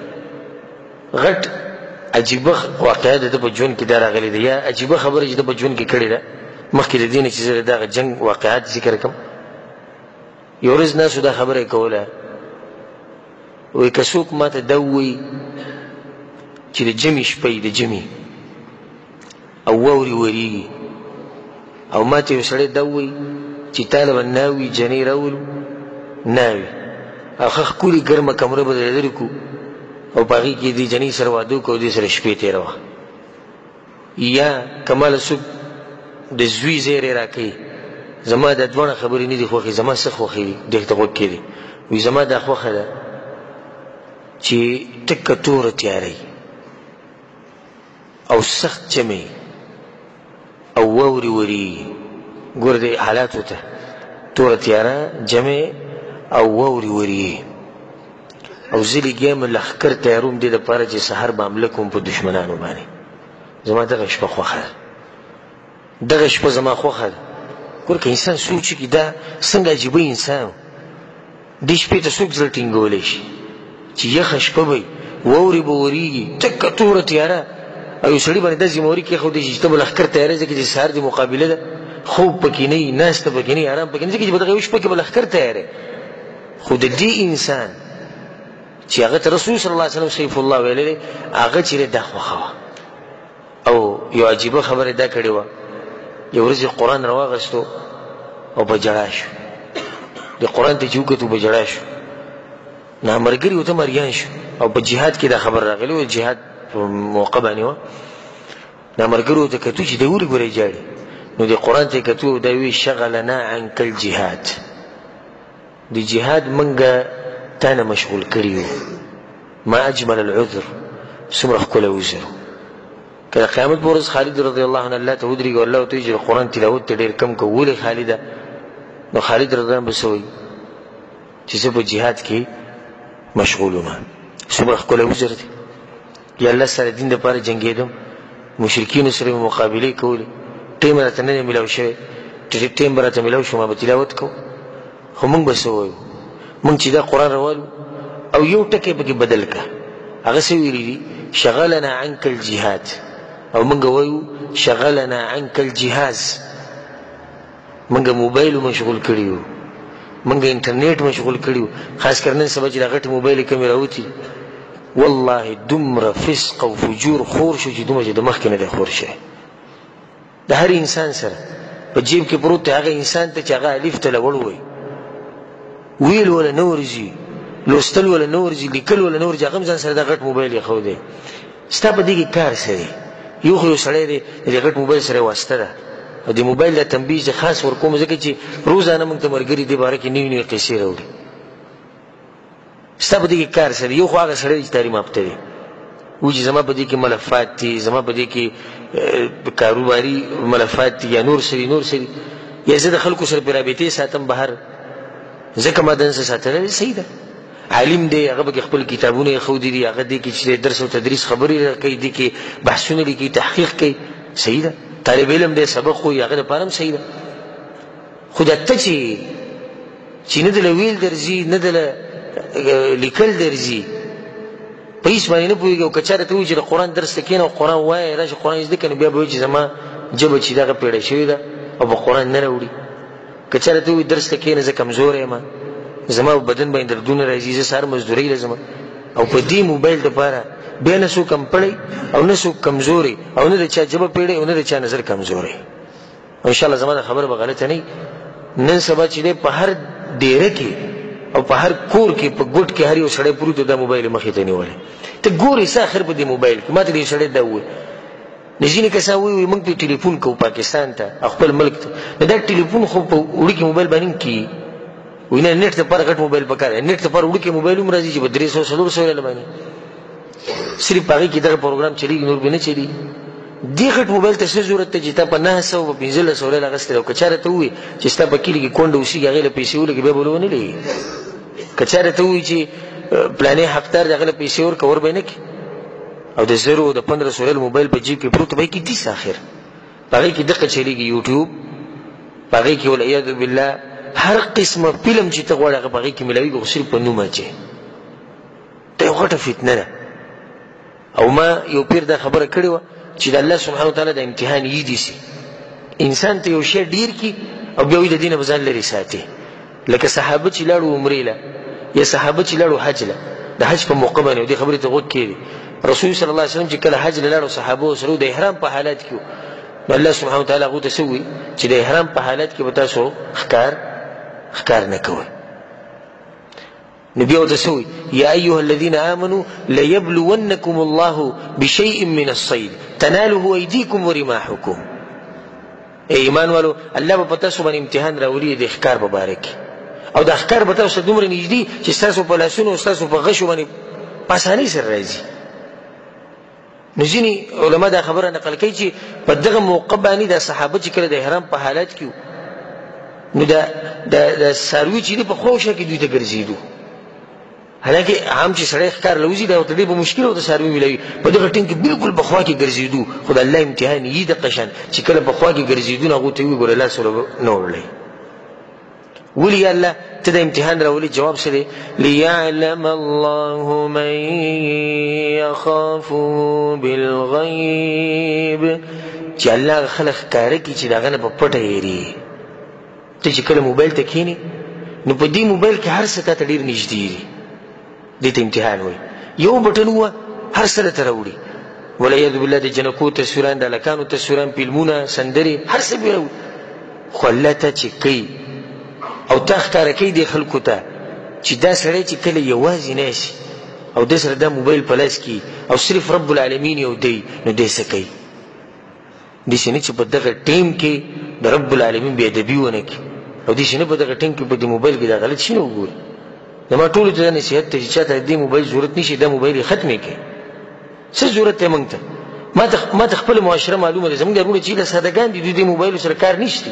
غټ عجیبه واقعه د ده په ژوند کې دا راغلې ده، یا عجیبه خبره چې ده په ژوند کې کړې ده. مخکې د دې نه چې زه د دغه جنګ واقعات ذکر کړم، یو ورځ ناسو دا خبره یې کوله، وایي که څوک ما ته دا ووایي چې د جمعې شپه د جمعې او واورې ورېږي، او ما ته یو سړی دا ووایي چې تاله به ناوي جنۍ راولو ناوي، او ښه ښکلې ګرمه کمره به درې لرې کړو او په هغې کې دې جنۍ سره واده وکړو او دې سره شپې تېروه. یا که ماله څوک د زوی زیری راکوي، زما دا دواړه خبرې نه دي خوښې، زما څه خوښې دې ته غوږ کېدی، وایي زما دا خوښه ده چې ټکه توره تیارۍ او سخت جمعې او واورې ورېږي. ګوره دې حالاتو ته، توره تیاره، جمعې او واورې ورېږي، او زه لګیا یم لښکر تیاروم دې دپاره چې سهار به حمله کوم په دښمنانو باندې. زما دغه شپه خوښه ده، دغه شپه زما خوښه ده. ګوره که انسان سوچ وکړي دا څنګه عجیبه انسان و. دې شپې ته څوک زړه ټینګولی شي چې یخه شپه به وي، واورې به ورېږي، ټکه توره تیاره، او یو سړي باندې دا ذمهواري کېښودی شي چې ته به لښکر تیاری ځکه چې سهار دې مقابله ده، خوب پکې نه وي، ناسته پکې نه وي، آرام پکې نه وي، ځکه چې په دغه یو شپه کې به لښکر تیاری. خو د دې انسان چې هغه ته رسول صلی الله علیه وسلم سیف الله ویلی دی، هغه چېرې دا خوښه وه. او یو عجیبه خبره دا کړې وه، یو ورځ یې قرآن راواغېستو او په ژړا شو. د قرآن ته چې وکتو په ژړا شو، نامرګري ورته مریان شو. او په جهاد کې دا خبر راغلی و، جهاد په موقع باندې وه، نامرګري ورته کتو چې دی ولې ګورې ژاړي، نو د قرآن ته یې کتو، دا وی شغلنا عنک الجهاد، د جهاد منګه تا نه مشغول کړي یو. ما اجمل العذر، څومره ښکلی عذر. که د قیامت په ورځ خالد رضی الله عنه الله ته ودرېږي او الله ورته وایي چې د قرآن تلاوت ته ډېر کم کوو، ولې خالده؟ نو خالد رضی الله عنه به څه وایي چې زه په جهاد کې مشغول وم. څومره ښکلی عذر دی. یا الله سره دین دپاره جنګېدم، مشرکینو سره مې مقابلې کولې، ټیم راته نه دی میلاو شوی، ټیم به راته میلاو شو ما به تلاوت کوو. خو موږ به څه وایو؟ موږ چې دا قرآن راوالو او یو ټکی پکې بدل که، هغه څه ویلي دي؟ شغلنا عنک الجهاد، او موږ وایو شغلنا عنک الجهاز. موږ موبایل مشغول کړي یو، موږ انټرنیټ مشغول کړي یو. خاص کر نن سبا چې دا غټې موبایلې کمې راوتي، والله دومره فسق او فجور خور شو چې دومره چې د مخکې نه دی خور شوی. د هر انسان سره په جیب کې پروت دی، هغه انسان ته چې هغه الف ته لوړ وایي، ویل ولا نه ورځي، لوستل ولا نه ورځي، لیکل ولا نه ورځي، هغه هم ځان سره دا غټ موبایل یې ښودی. ستا په دې کې کار څه دی؟ یو خو یو سړی دی د دې غټ موبایل سره یې واسطه ده، او د موبایل دا تنبیه زه خاص ورکوم ځکه چې روزانه موږ ته ملګري دې باره کې نوي نوي قصې راوړي. ستا په دې کې کار څه دی؟ یو خو هغه سړی چې تعلیم یافته دی، وایي چې زما په دې کې ملفات دي، زما په دې کې کاروباري ملفات دي، یا نور څه دي نور څه دي، یا زه د خلکو سره په رابطې ساتم بهر، ځکه ما دنسه ساتلی صحیح ده. عالم دی، هغه پکې خپل کتابونه یې ښودي دي، هغه دې کې چې درس او تدریس خبرې کوي، دې کې بحثونه لیکي، تحقیق کوي، صحیح ده. طالب علم دی، سبق وایي، هغه دپاره هم صحیح ده. خو دا ته چې نه دله ویل درځي، نه دله لیکل درځي، په هېڅ باندې نه پوهېږي، او که چا راته وایي چې د قرآن درس ته کښېنه او قرآن وایه راشه قرآن زده کړه، نو بیا به وایي چې زما ژبه چې دغه پیړه شوې ده او په قرآن نه راوړي. که چا راته وایي درس ته کښېنه زه کمزوری یم، زما بدن باندې دردونه راځي، زه سهار مزدورۍ له ځم، او په دې موبایل دپاره بیا نه څوک کم پړی او نه څوک کمزوری، او نه د چا ژبه پیړی او نه د چا نظر کمزوری. انشاءالله زما دا خبره به غلطه نه وي. نن سبا چې دی په هر ډیره کې او په هر کور کې په ګوټ کې هر یو سړی پروت دا موبایل مخې ته نیولی. ته ګورې څه اخر په دې موبایل کې. ما ته دې سړی دا ووایي، نو ځینې کسان وایي موږ پرې ټلیفون کوو پاکستان ته او خپل ملک ته. نو دا ټلیفون خو په وړوکي موبایل باندې هم کېږي، وی نه نیټ دپاره غټ موبایل پکار دی نیټ دپاره وړوکی موبایل هم راځي چې په 300 400 باندې صرف په هغې کې دغه پروګرام چلېږي نور به نه چلېږي دې غټ موبایل ته څه ضرورت دی چې تا په 900 په 1500 ریال اخیستی دی او که چېرې ته ووایي چې ستا په کلي کې کونډه اوسېږي هغې له پیسې ولګي بیا به له ونه لګي که چېرې ته ووایي چې پلانې حقدار دی هغه له پیسې ورکړه ور به یې نه کړي او د 1000 د 1500 ریال موبایل په جیب کې پروت به یې کړي دیس اخر په هغې کې دقه چلېږي یوټیوب په هغې کې والعیاذ بالله هر قسمه فلم چې ته غواړې هغه په هغې کې میلاوېږي خو صرف په نوم اچې دا یو غټه فتنه ده او ما یو پیر دا خبره کړې وه چې د الله سبحانه وتعالی د امتحان یې سي انسان ته یو شی ډیر کي او بیا وایي د دې نه به ځان لرې ساتي لکه صحابه چې لاړو عمرې له یا صحابه چې لاړو حج له د حج په موقع باندې او دې خبرې ته غوږ کېږدي رسول صلی الله علیه وسلم چې کله حج له لاړو صحابو سره د احرام په حالات کې نو الله سبحانه وتعالی هغو ته څه وایي چې د احرام په حالات کې به تاسو ښکار نه کوئ نبي وتسوي يا أيها الذين آمنوا ليبلونكم الله بشيء من الصيد تناله أيديكم ورماحكم ایمان والو الله به پتاسو باندې امتحان راولي د ښکار په باره کې او د ښکار به تاسو دومره نږدې چې ستاسو په لاسونو او ستاسو په غشو باندې په اسانۍ سره راځي نو ځینې علما دا خبره نقل کوي چې په دغه موقع باندې د صحابه چې کله د احرام په حالات کې نو د څاروي چې دی په خوشه کې دوی ته ګرځېدو حالانکه عام چې سړی ښکار لوځي دا ورته ډېر په مشکل ورته څاروي میلاوي په دغه ټیم کې بالکل په خوا کې ګرځېدو خو د الله امتحان یې دقه شان چې کله په خوا کې ګرځېدو نو هغو ته ویې ګوره لاس نه وړلی ولي یا الله ته د امتحان راولي جواب څه دی لیعلم الله من یخافه بالغیب چې الله خلک ښکاره کړي چې د هغه نه په پټه هېري ته چې کله موبایل ته کښېنې نو په دې موبایل کې هر څه تا ته ډېر نږدې دي دې ته امتحان وایي یو بټن ووه هر څه درته راوړي والعیاذ بالله د جنکو تصویران د هلکانو تصویران فلمونه سندرې هر څه به راوړي خو الله ته چې کوي او تا ښکاره کوي دې خلکو ته چې دا سړی چې کله یوازې نه شي او د سره دا موبایل په لاس کې او صرف رب العالمین یو دی نو دی څه کوي داسې نه چې په دغه ټیم کې د رب العالمین بې ادبي ونه کړي او داسې نه په دغه ټیم کې په دې موبایل کې دا غلط شي نه وګوري زما ټولو ته دا نصیحت ته چې چا ته د دې موبایل ضرورت نشي دا موبایل یې ختمې کړي څه ضرورت دی موږ ته ما ته خپله معاشره معلومه ده زموږ وروڼه چې هیله سادهګان دي دوی دې موبایلو سره کار نشته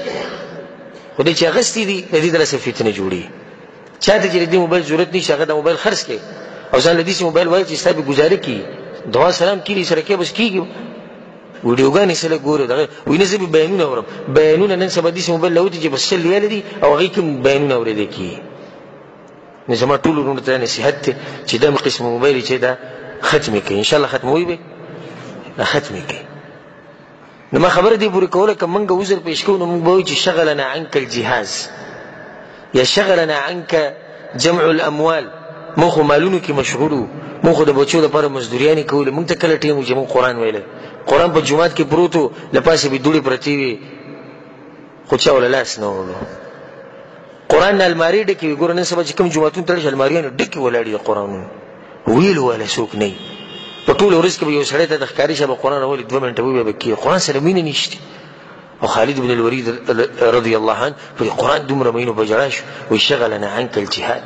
خو دی چې اخیستي دي د دې دلاسه فتنې جوړېږي چا ته چې د دې موبایل ضرورت نشي هغه د موبایل خرڅ کړي او ځان له داسې موبایل وایي چې ستا به ګزاره کېږي دعا سلام کلي سره کې بس کېږي ویډیوګانې سره ګوري دغه وایي نه زه به بیانونه اورم بیانونه نن سبا داسې موبایل راوتي چې بس 100 ریاله دي او هغې کې بیانونه اورېدی کېږي نو زما ټولو وروڼو ته نصیحت دی چې دا قسم موبایل چې دا ختمې کوي انشاءالله ختموي به دا ختمې کوي نو ما خبره دې پورې کوله که موږ عذر پیش کوو نو موږ به وایو چې شغلنا عنک الجهاز یا شغلنا عنک جمع الاموال موږ خو مالونو کې مشغول وو موږ خو د بچو لپاره مزدوریانې کولې موږ ته کله ټیم و چې موږ قرآن ویلی قرآن په جومات کې پروت و له پاسه به دوړې پرتې وې خو چا وله لاس نه وړلو قرآن نه المارۍ ډکې وي ګوره نن سبا چې کوم جوماتونه تړل شي الماریانې ډکې ولاړې د قرآنونه ویلو والا څوک نه وي په ټوله ورځ کې به یو سړی ته د ښکاري شه به قرآن راولي 2 منټه ووایي به کېږي قرآن سره مینه نشته او خالد بن الولید رضی الله عنه په قرآن دومره مینو په ژړا شو وایي شغلنا عنک الجهاد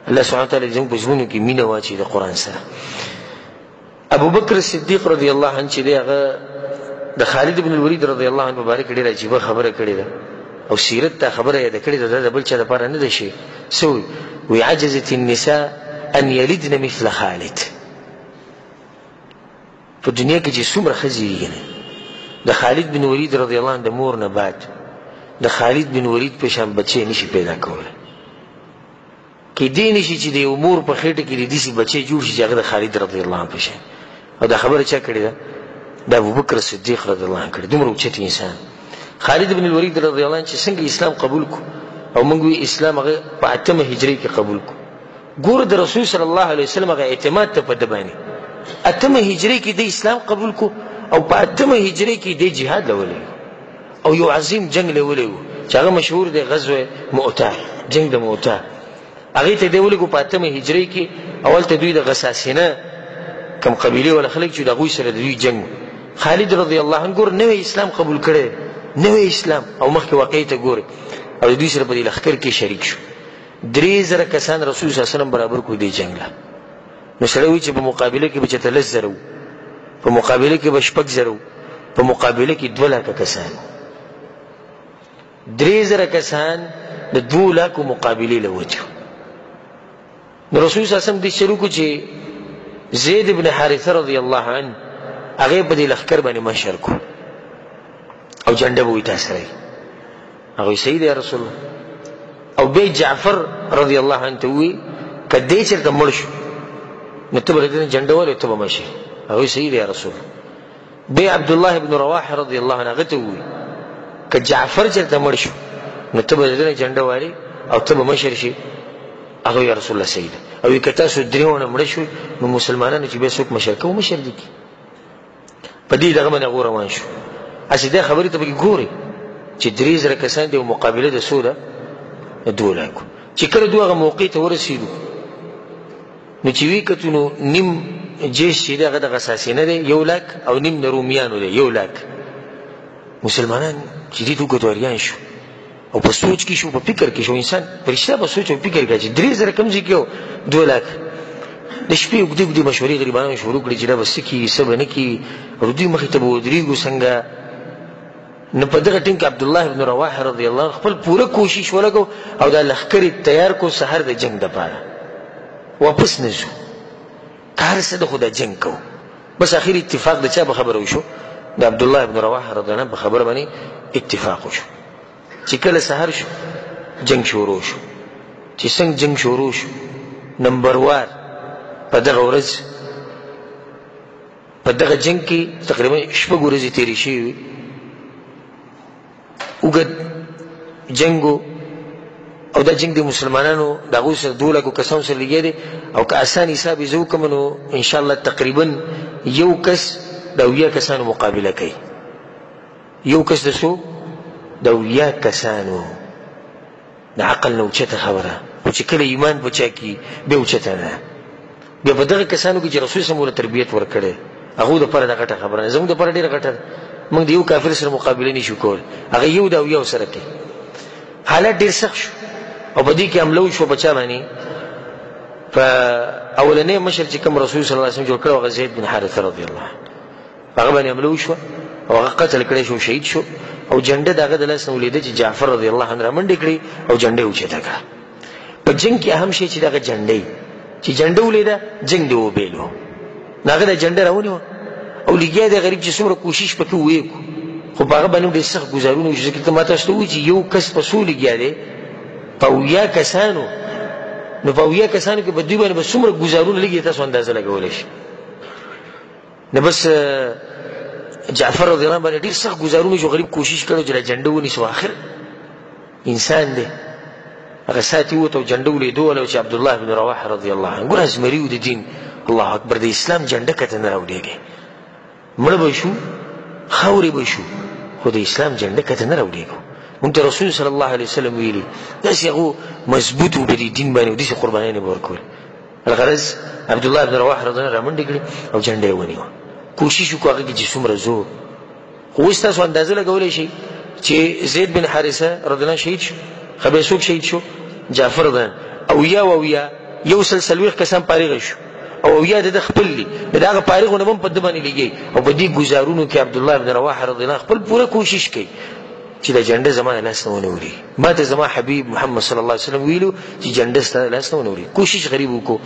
الله سبحانه وتعالی زموږ په زړونو کې مینه واچوي د قرآن سره ابو بکر صدیق رضی الله عنه چې دی هغه د خالد بن الولید رضی الله عنه مبارک ډېره عجیبه خبره کړې ده او سیرت ته خبره یاده کړې ده دا د بل چا دپاره نه ده شي څه وایي عجزت النساء ان یلدن مثل خالد په دنیا کې چې څومره ښځې دي د خالد بن ولید رضی الله عنه د مور نه بعد د خالد بن ولید په شان بچی نشي پیدا کولی کیدی نشي چې د یو مور په خېټه کې د داسې بچی جوړ شي چې هغه د خالد رضی الله عنه په شان او دا خبره چا کړې ده د ابوبکر صدیق رضی الله عنه کړې دومره اوچت انسان خالد بن الولید رضی الله عنه چې څنګه اسلام قبول کو او موږ وی اسلام هغه په 8مه هجري کې قبول کو ګوره د رسول صلی الله علیه وسلم هغه اعتماد ته په ده باندې 8مه هجري کې د اسلام قبول کو او په 8مه هجري کې د جهاد لولې او یو عظیم جنگ لولې چې هغه مشهور دی غزوه مؤته جنگ د مؤته هغې ته دی ولګو په 8مه هجري کې اول ته دوی د غساسینه کم قبیلې ولا خلک چې د هغوی سره د دوی جنګ خالد رضی الله عنه ګور نوی اسلام قبول کړی نوی اسلام او مخکې واقعې ته ګورې او د دوی سره په دې لښکر کې شریک شو 3,000 کسان رسول صلی الله علیه وسلم برابر کو دی جنگ له. نو سړی وایي چې په مقابله کې به چې 3,000 په مقابله کې به 6,000 په مقابله کې 2,00,000 کسان. 3,000 کسان د 2,00,000 مقابله له وجو. نو رسول صلی الله علیه وسلم دې شروع کو چې زید ابن حارثه رضی الله عنه هغه په دې لښکر باندې مشر کو او جنډه وې تاسو لري. هغه سید یا رسول الله. او به جعفر رضی الله عنه ته وی کدی چرته مړ شو نو ته به جنډه ولې ته به مشي. هغه سید یا رسول الله. به عبد الله ابن رواحه رضی الله عنه ته وی ک جعفر چرته مړ شو نو ته به جنډه والی او ته به مشر شي. هغه یا رسول الله سید. او کته سو دریونه مړ شو نو مسلمانانو چې به څوک مشر کوي مشر دي په دې دغه باندې غوړ روان شو. اسی دا خبرې ته به ګوري چې 3,000 کسان د مقابله د سوده 2,00,000 چې کله دوه موقع ته ورسېدو نو چې وی کتو نو نیم جيش چې دغه د غساسینه دی 1,00,000 او نیم د رومیانو دی 1,00,000. مسلمانان چې دې دوه دوریان شو او په سوچ کې شو په فکر کې شو. انسان پرشته په سوچ او فکر کې چې 3,000 کم ځای کې 2,00,000 د شپې وګړي مشورې غریبانو شروع کړي چې دا بس کی سبا نه کی او دوی مخې ته ودرېږو څنګه. نو په دغه ټیم کې عبد الله ابن رواحه رضی الله عنه خپل پوره کوشش ولګو او دا لښکر تیار کو سحر د جنگ لپاره واپس نه شو. کار څه د خدا جنگ کو بس اخر اتفاق د چا په خبره وشو د عبد الله ابن رواحه رضی الله عنه په خبره باندې اتفاق وشو. چې کله سحر شو جنگ شروع شو. چې څنګه جنگ شروع شو نمبر وار په دغه ورځ په دغه جنگ کې تقریبا 6 ورځې تیرې شوې. وګد جنگو او دا جنگ د مسلمانانو دغه سره 2,00,000 کسان سره لګي دي او که آسان حساب زو کوم نو ان شاء الله تقریبا یو کس د 10 کسانو مقابله کوي. یو کس د سو د 10 کسانو د عقل نو چته خبره او چې کله ایمان بچا کی به اوچته نه. بیا په دغه کسانو کې چې رسول صلی الله علیه وسلم تربیت ورکړي هغه د پر دغه خبره زموږ د پر ډیره غټه موږ د یو کافر سره مقابله نشو کول. هغه یو دا یو سره کوي. حالت ډیر سخت شو او په دې کې حمله شو بچا باندې. په اولنې مشر چې کوم رسول صلی الله علیه وسلم جوړ کړو هغه زید بن حارثه رضی الله عنه هغه باندې حمله شو او هغه قتل کړی شو شهید شو او جنډه دغه د لاس ولیده چې جعفر رضی الله عنه رامنډ کړی او جنډه اوچته کړه. په جنگ کې اهم شی چې دغه جنډه چې جنډه ولیده جنگ دی وبېلو هغه د جنډه راونیو او لګیا د غریب چې څومره کوشش پکې وې خو هغه باندې ډېر سخت گزارونه چې کله ماته ستو چې یو کس په سو لګیا دی په 10 کسانو نو په 10 کسانو کې په دوی باندې څومره گزارونه لګي تاسو اندازه لګولای شئ. نو بس جعفر رضی الله عنه باندې ډېر سخت گزارونه جو غریب کوشش کړو چې جنډه ونیسو. اخر انسان دی هغه ساتي وته جنډه ولیدو ولو چې عبد الله بن رواحه رضی الله عنه ګور ازمریو د دین الله اکبر د اسلام جنډه کته نه راوړيږي مړ به شو خاورې به شو خو د اسلام جنډه کته نه راوړيږي. مونږ ته رسول صلی الله علیه وسلم ویلي داسې هغه مضبوط و په دې دین باندې داسې قربانیانې به ورکول. الغرض عبد الله بن رواحه رضی الله عنه رامنډې کړې او جنډه یې ونیوه. کوشش وکړو هغه کې چې څومره زور خو اوس تاسو اندازه لګولی شئ چې زید بن حارثه رضی الله عنه شهید شو. خبر څوک شهید شو؟ جعفر رضی الله عنه. او یو سلسلويخ کسان پارغ شو او یا د خپل لی دغه پارغونه هم په د باندې لګي او په دې گزارونو کې عبد الله بن رواحه رضی الله عنه خپل پوره کوشش کوي چې د جنډه زمانه لاس نه ونوري. ما ته زما حبیب محمد صلی الله علیه وسلم ویلو چې جنډه ستاسو لاس نه ونوري. کوشش غریب وکړو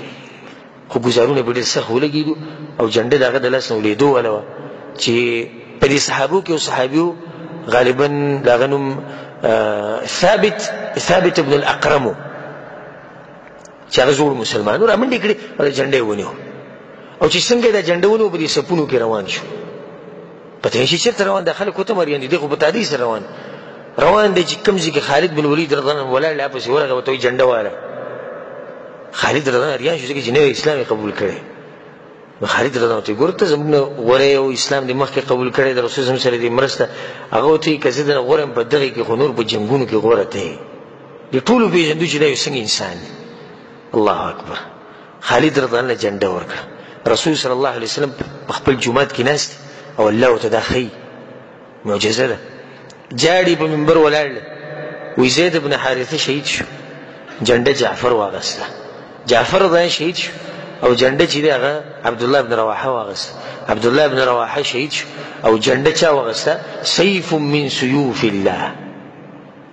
خو گزارونه به ډېر سخت ولګېدو او جنډه دغه د لاس نه ولیدو ولا چې په دې صحابو کې او صحابیو غالبا دغه نوم ثابت ابن الاقرم چې هغه زوړ مسلمانو رامنډې کړې او جنډه یې ونیو او چې څنګه دا جنډه ونیو په دې سپونو کې روان شو. پته یې چې چېرته روان د خلک وته مریان دي خو په تادیس روان دی چې کوم ځای کې خالد بن ولید رضی الله عنه ولاړ لا پسې ورغه وته جنډه واله. خالد رضی الله عنه ریان شو چې نوې اسلام قبول کړي. خالد رضی الله عنه ګورته زموږ غوړې او اسلام د مخکې قبول کړي د رسول الله سره دې مرسته هغه ته کزه د غوړم په دغه کې خو نور په جنگونو کې غوړته دي ټول به ژوند چې دا څنګه انسان. الله اکبر. خالد رضی الله عنه جنډه ورکړه. رسول صلی الله علیه وسلم په خپل جمعات کې ناست او الله تداخی معجزه ده. جاړي په منبر ولاړ وی زید بن حارثه شهید شو. جنډه جعفر واغسته. جعفر دا شهید شو او جنډه چې دی هغه عبدالله بن رواحه واغسته. عبدالله بن رواحه شهید شو او جنډه چا واغسته؟ سیف من سیوف الله،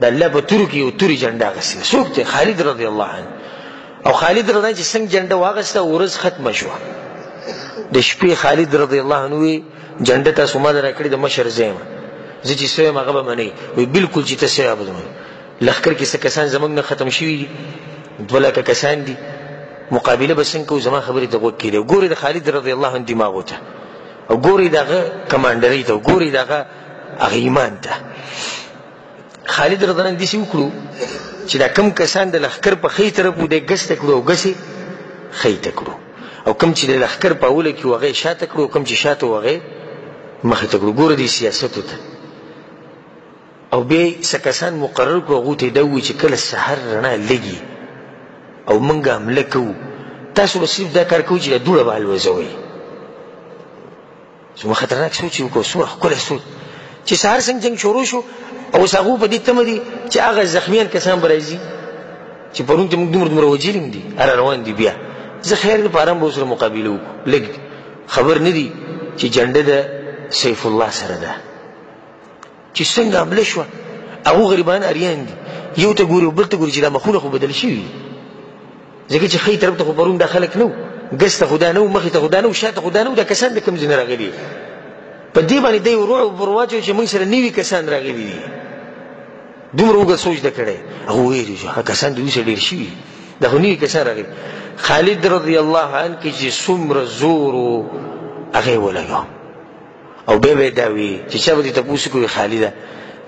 د الله په تورو کې یو توري جنډه اغستې. څوک دی؟ خالد رضی الله عنه. او خالد رضی الله عنه چې څنګه جنډه واغسته ورځ ختمه شوه. د شپې خالد رضی الله عنه وی جنډه تاسو ما در کړې د مشر زیم زه چې سویم هغه به منئ. وی بالکل چې ته سوی به منئ. لښکر کې څه کسان زموږ نه ختم شوي دي، 2 لکه کسان دي، مقابله به څنګه کوو؟ زما خبرې ته غوږ کېږدئ. ګورئ د خالد رضی الله عنه دماغو ته او ګورئ د هغه کمانډرۍ ته او ګورئ د هغه ایمان ته. خالد رضی الله عنه داسې وکړو چې دا کم کسان د لښکر په ښی طرف و دی ګسته کړو او ګسې ښی ته کړو، او کم چې د لښکر په اوله کې و هغه یې شاته کړو، او کم چې شاته و هغه یې مخې ته کړو. ګوره دې سیاستو ته. او بیا یې څه کسان مقرر کړو، هغو ته یې دا ووایي چې کله سحر رڼا لګي او موږ حمله کوو، تاسو به صرف دا کار کوئ چې دا دوړه به الوځوئ. څومره خطرناک سوچ یې وکړو، څومره ښکلی سوچ چې سهار څنګه جنګ شروع شو او اوس هغو په دې تمه دي چې هغه زخمیان کسان به راځي چې پرون ته موږ دومره وجلي هم دي هره روان دي. بیا زه خیر دپاره هم به ورسره مقابله وکړو. لږ خبر نه دي چې جنډه د سیف الله سره ده. چې څنګه حمله شوه، هغو غریبان اریان دي، یو ته ګوري او بل ته ګوري چې دا مخونه خو بدل شوي دي. ځکه چې ښی طرف ته خو پرون دا خلک نه وو، ګس ته خو دا نه وو، مخې ته خو دا نه وو، شاته خو دا نه وو. دا کسان د کوم ځای نه راغلي؟ په دې باندې دی رعب ور واچوي چې موږ سره نوي کسان راغلي دي. دومره اوږد سوچ ده کړی. هغه ویلي چې هغه کسان د دوی سره ډېر شوي، دا خو نوي کسان راغلي. خالد رضی الله عنه کې چې څومره زور و هغه یې ولګاو. او بیا به یې دا وي چې چا به دې تپوس وکړي خالده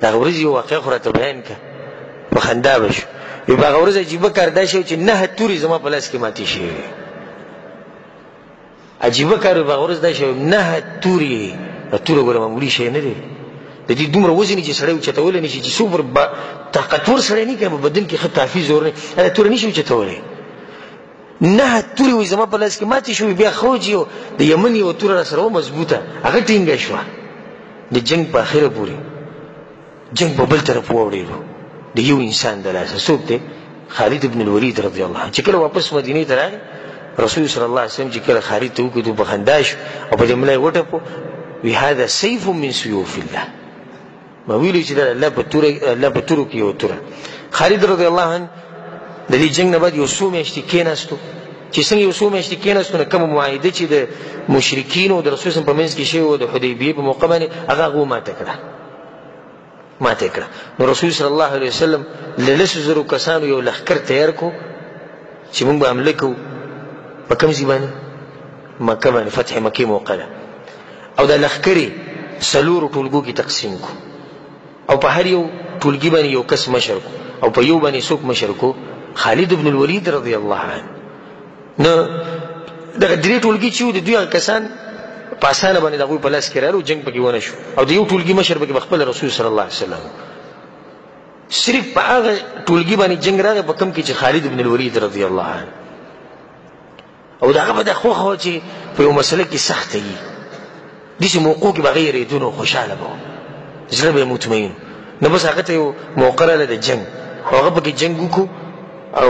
د هغه ورځې یو واقعه خو راته بیان کړه، په خندا به شو. وایي په هغه ورځ عجیبه کار دا شوی چې 9 تورې زما په لاس کې ماتې شوې. عجیبه کار په هغه ورځ دا شوی 9 تورې. توره ګوره معمولي شی نه دی، د دې دومره وزن چې سړی اوچتولی نه شي، چې څومره طاقتور سړی نه کړي په بدن کې ښه تحفیظ زور نه دا توره نه شي اوچتولی. 9 تورې وایي زما په لاس کې ماتې شوې. بیا خوج یو د یمن یوه توره را سره وه مضبوطه، هغه ټینګه شوه. د جنګ په اخره پورې جنګ په بل طرف واوړېدو د یو انسان د لاسه. څوک دی؟ خالد بن الولید رضی الله عنه. چې کله واپس مدینې ته راغی، رسول صلی الله علیه وسلم چې کله خالد ته وکتو په خندا شو او په دې ملا یې وټپو. وی هذا سیف من سیوف الله، ما ویلو چې دا الله په تورو کې یو توره. خالد رضی الله عنه د دې جنګ نه بعد یو څو میاشتې کېناستو. چې څنګه یو څو میاشتې کېناستو نو کومه معاهده چې د مشرکینو د رسول صلی الله علیه وسلم په منځ کې شوې وه د حدیبیې په موقع باندې، هغه هغو ماته کړه. نو رسول صلی الله علیه وسلم له 10,000 کسانو یو لښکر تیار کړو چې موږ به حمله کوو په کوم ځای باندې؟ مکه باندې، فتح مکې موقع ده. او دا لښکر یې 4 ټولګو کې تقسیم کړو، او په هر یو ټولګي باندې یو کس مشر کړو، او په یو باندې څوک مشر کړو؟ خالد بن الولید رضی الله عنه. نو دغه 3 ټولګي چې وو د دوی هغه کسان په اسانه باندې د هغوی په لاس کې راغلو، جنګ پکې ونه شو. او د یو ټولګي مشر پکې خپل رسول صلی الله علیه وسلم. صرف په هغه ټولګي باندې جنګ راغی په کوم کې چې خالد بن الولید رضی الله عنه. او د هغه به دا خوښه وه چې په یو مسله کې سخته وي، داسې موقعو کې به هغه یېرېدون او خوشحاله به و، زړه به یې مطمئن. نو بس هغه ته یو موقع راغله د جنګ، خو هغه پکې جنګ وکړو او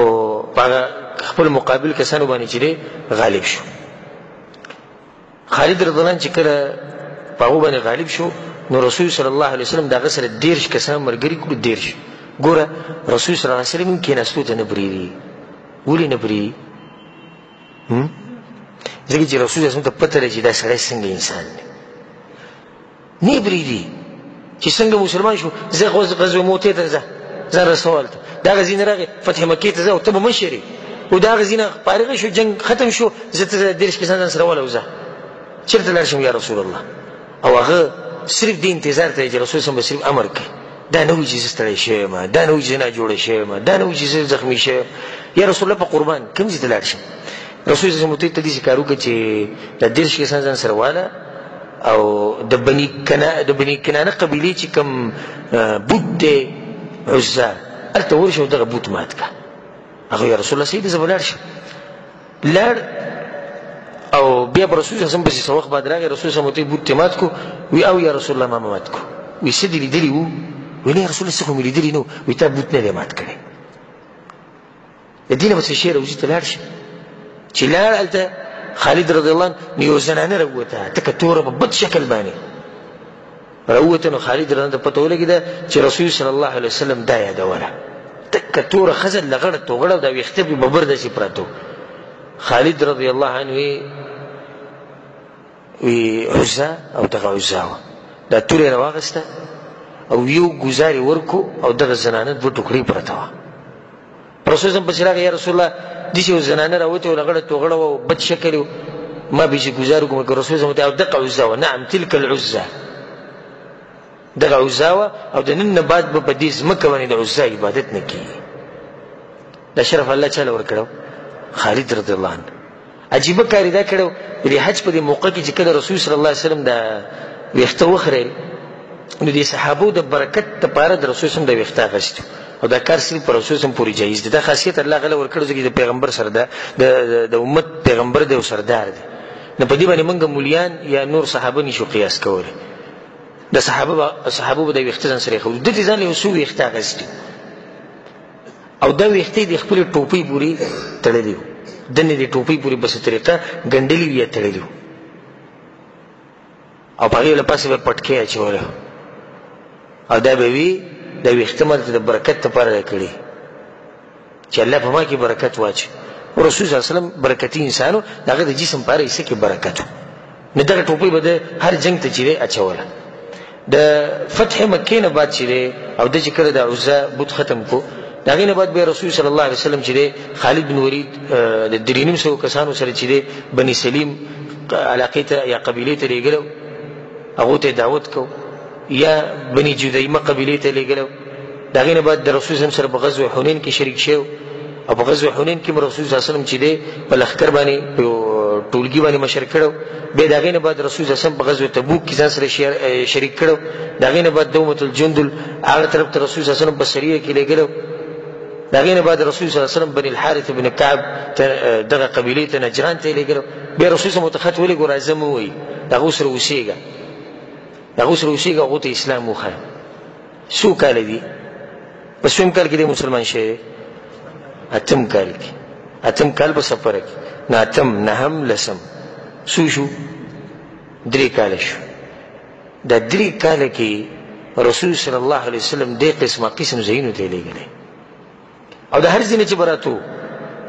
په هغه خپل مقابل کسانو باندې چې دی غالب شو. خالد رضی الله عنه چې کله په هغو باندې غالب شو، نو رسول صلی الله علیه وسلم د هغه سره 13 کسان ملګري کړو. 13. ګوره رسول صلی الله علیه وسلم هم کېناستو ته نه برېږي. ولې نه برېږي؟ ځکه چې رسول صلی الله علیه وسلم ته پته لري چې دا سړی څنګه انسان دی، نه برېږي. چې څنګه مسلمان شو، زه غزوه موتې ته ځه، ځان رسول ته د هغه ځای نه راغی فتح مکې ته ځه او ته به مشر یې، او د هغه ځای نه فارغه شو، جنګ ختم شو، زه ته 13 کسان ځان سره ولوځه، چېرته لاړ شم یا رسول الله؟ او هغه صرف دې انتظار ته چې رسول صلی الله علیه وسلم به صرف امر کوي. دا نه وایي چې زه ستړی شوی یم، دا نه وایي چې زه ناجوړه شوی یم، دا نه وایي چې زه زخمي شوی یم. یا رسول الله په قربان کوم ځای ته لاړ شم؟ رسول صلی الله علیه وسلم ته داسې کار وکړه چې د 13 کسان ځان سره واله، او د بني کنانه قبیلې چې کوم بوت دی عزا، هلته ورشه او دغه بوت مات کړه. هغه یا رسول الله صحیح دی، زه به لاړ شم. لاړ او بیا به رسول صلی الله علیه وسلم پسې څه وخت بعد راغی، رسول صلی الله علیه وسلم بوت یې مات کړو. وی او یا رسول الله ما مات کړو. وی څه دې لیدلي وو؟ وی نه یا رسول الله څه خو مې لیدلي نه وو. وی تا بوت نه دی مات کړی. د دې نه به څه شی روضې ته لاړ شي چې لاړ هلته خالد رضی الله عنه نو یو زنانه راووته تکه توره په بد شکل باندې راووته نو خالد رضی الله عنه ته پته ولګېده چې رسول صلی الله علیه وسلم دا یادوله تکه توره ښځه لغړه توغړه دا ویښته پې ببر داسې پراته خالد رضی الله عنه وی عزا او دغه عزا وه دا توره یې راواغېسته او یو ګزار یې ورکو او دغه زنانه دوه ټوکړې پرته وه رسول صلی پسې راغی یا رسول الله داسې یو زنانه راوتې وه لغړه توغړه وه بد شکل و ما پسې ګزار وکړم که رسول صلی او دغه عزا وه نعم تلک العزا دغه عزا وه او د نن نه بعد به په دې ځمکه باندې د عزا عبادت نه کېږي دا شرف الله چاله ورکړی خالد رضی الله عنه عجیبه کار یې دا کړی د دې حج په دې موقع کې چې کله رسول صلی الله علیه وسلم دا ویښته وخریل نو دې صحابو د برکت دپاره د رسول صلی د ویښته اخیستي او دا کار صرف پر رسول صلی پورې جایز دی دا خاصیت الله غله ورکړی ځکه د پیغمبر سردار د امت پیغمبر دی او سردار دی نو په دې باندې موږ مولیان یا نور صحابه نشو قیاس کولی د صحابو به د ویښته ځان سره ایښودي ده دې ځان له یو څو ویښته اخیستي او دا ویښته یې د خپلې ټوپۍ پورې تړلي وو دنې د ټوپۍ پورې په څه طریقه ګنډلي وي یا تړلي وو او په هغې له پاسه به پټکۍ اچولی او دا به وي دا ویښته ما ته د برکت دپاره ده کړي چې الله په ما کې برکت واچوي رسول صلی الله علیه وسلم برکتي انسان و د هغه د جسم په هر حصه کې برکت و نو دغه ټوپۍ به د هر جنګ ته چې دی اچوله د فتح مکې نه بعد چې دی او د چې کله د عزا بت ختم کو د هغې نه بعد بیا رسول صلی الله علیه وسلم چې دی خالد بن ولید د 300 کسانو سره چې دی بني سلیم علاقې ته یا قبیلې ته لېږلو هغو ته دعوت کو یا بني جذیمه قبیلې ته لېږلو د هغې نه بعد د رسول صلی سره په غزوه حنین کې شریک شو او په غزوه حنین کې رسول صلی الله علیه وسلم چې دی په لښکر باندې په ټولګي باندې مشر کړو بیا د هغې نه بعد رسول صلی الله علیه وسلم په غزوه تبوک کې ځان سره شریک کړو د هغې نه بعد دومة الجندل هغه طرف ته رسول صلی الله علیه وسلم په سریه کې لېږلو د هغې نه بعد رسول صلی الله علیه وسلم بني الحارث بن کعب دغه قبیلې ته نجران ته یې لېږلو بیا رسول صلی الله علیه وسلم ورته خط ولېږو راځه مه ووایي د هغو سره اوسېږه د هغو سره اوسېږه هغو ته اسلام وښایه څو کاله دي په څوم کال کې دی مسلمان شوی اتم کال کې اتم کال په سفره کې نه اتم نهم لسم څو شو 3 کاله شو دا 3 کاله کې رسول صلی الله علیه وسلم دې قسمه قسم ځایونو ته یې لېږلی او د هر ځای نه چې به راتو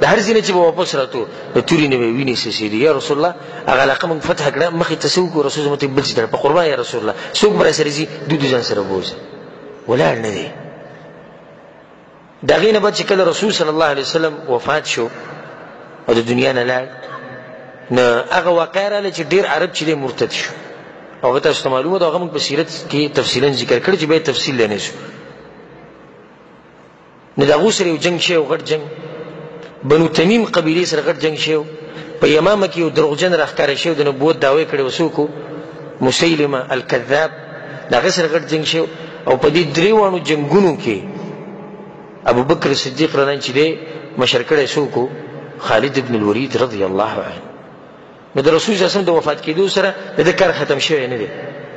د هر ځای نه چې به واپس راتو د تورې نه به یې وینې څڅېدې یا رسول الله هغه علاقه موږ فتح کړه مخې ته څه وکړو رسول زموږ ته بل ځای په قربان یا رسول الله څوک به راسره ځي دوی ځان سره بوځي ولاړ نه دی د هغې نه بعد چې کله رسول صلی الله علیه وسلم وفات شو او د دنیا نه لاړ نو هغه واقعه راغله چې ډېر عرب چې دی مرتد شو او هغه تاسو ته معلومه ده هغه موږ په سیرت کې تفصیلا ذکر کړی چې بیا تفصیل لنه شو نو د هغو سره یو جنګ شوی غټ جنګ بنو تمیم قبیلې سره غټ جنګ شوی په یمامه کې یو دروغجن راښکاره شوی د نبوت دعوی کړی و څوک مسیلمه الکذاب د هغه سره غټ جنګ شوی او په دې 3 واړو جنګونو کې ابو بکر صدیق رضی چې دی مشر کړی څوک خالد بن الولید رضی الله عنه نو د رسول صلی الله علیه وسلم د وفات کېدو سره د کار ختم شوی نه دی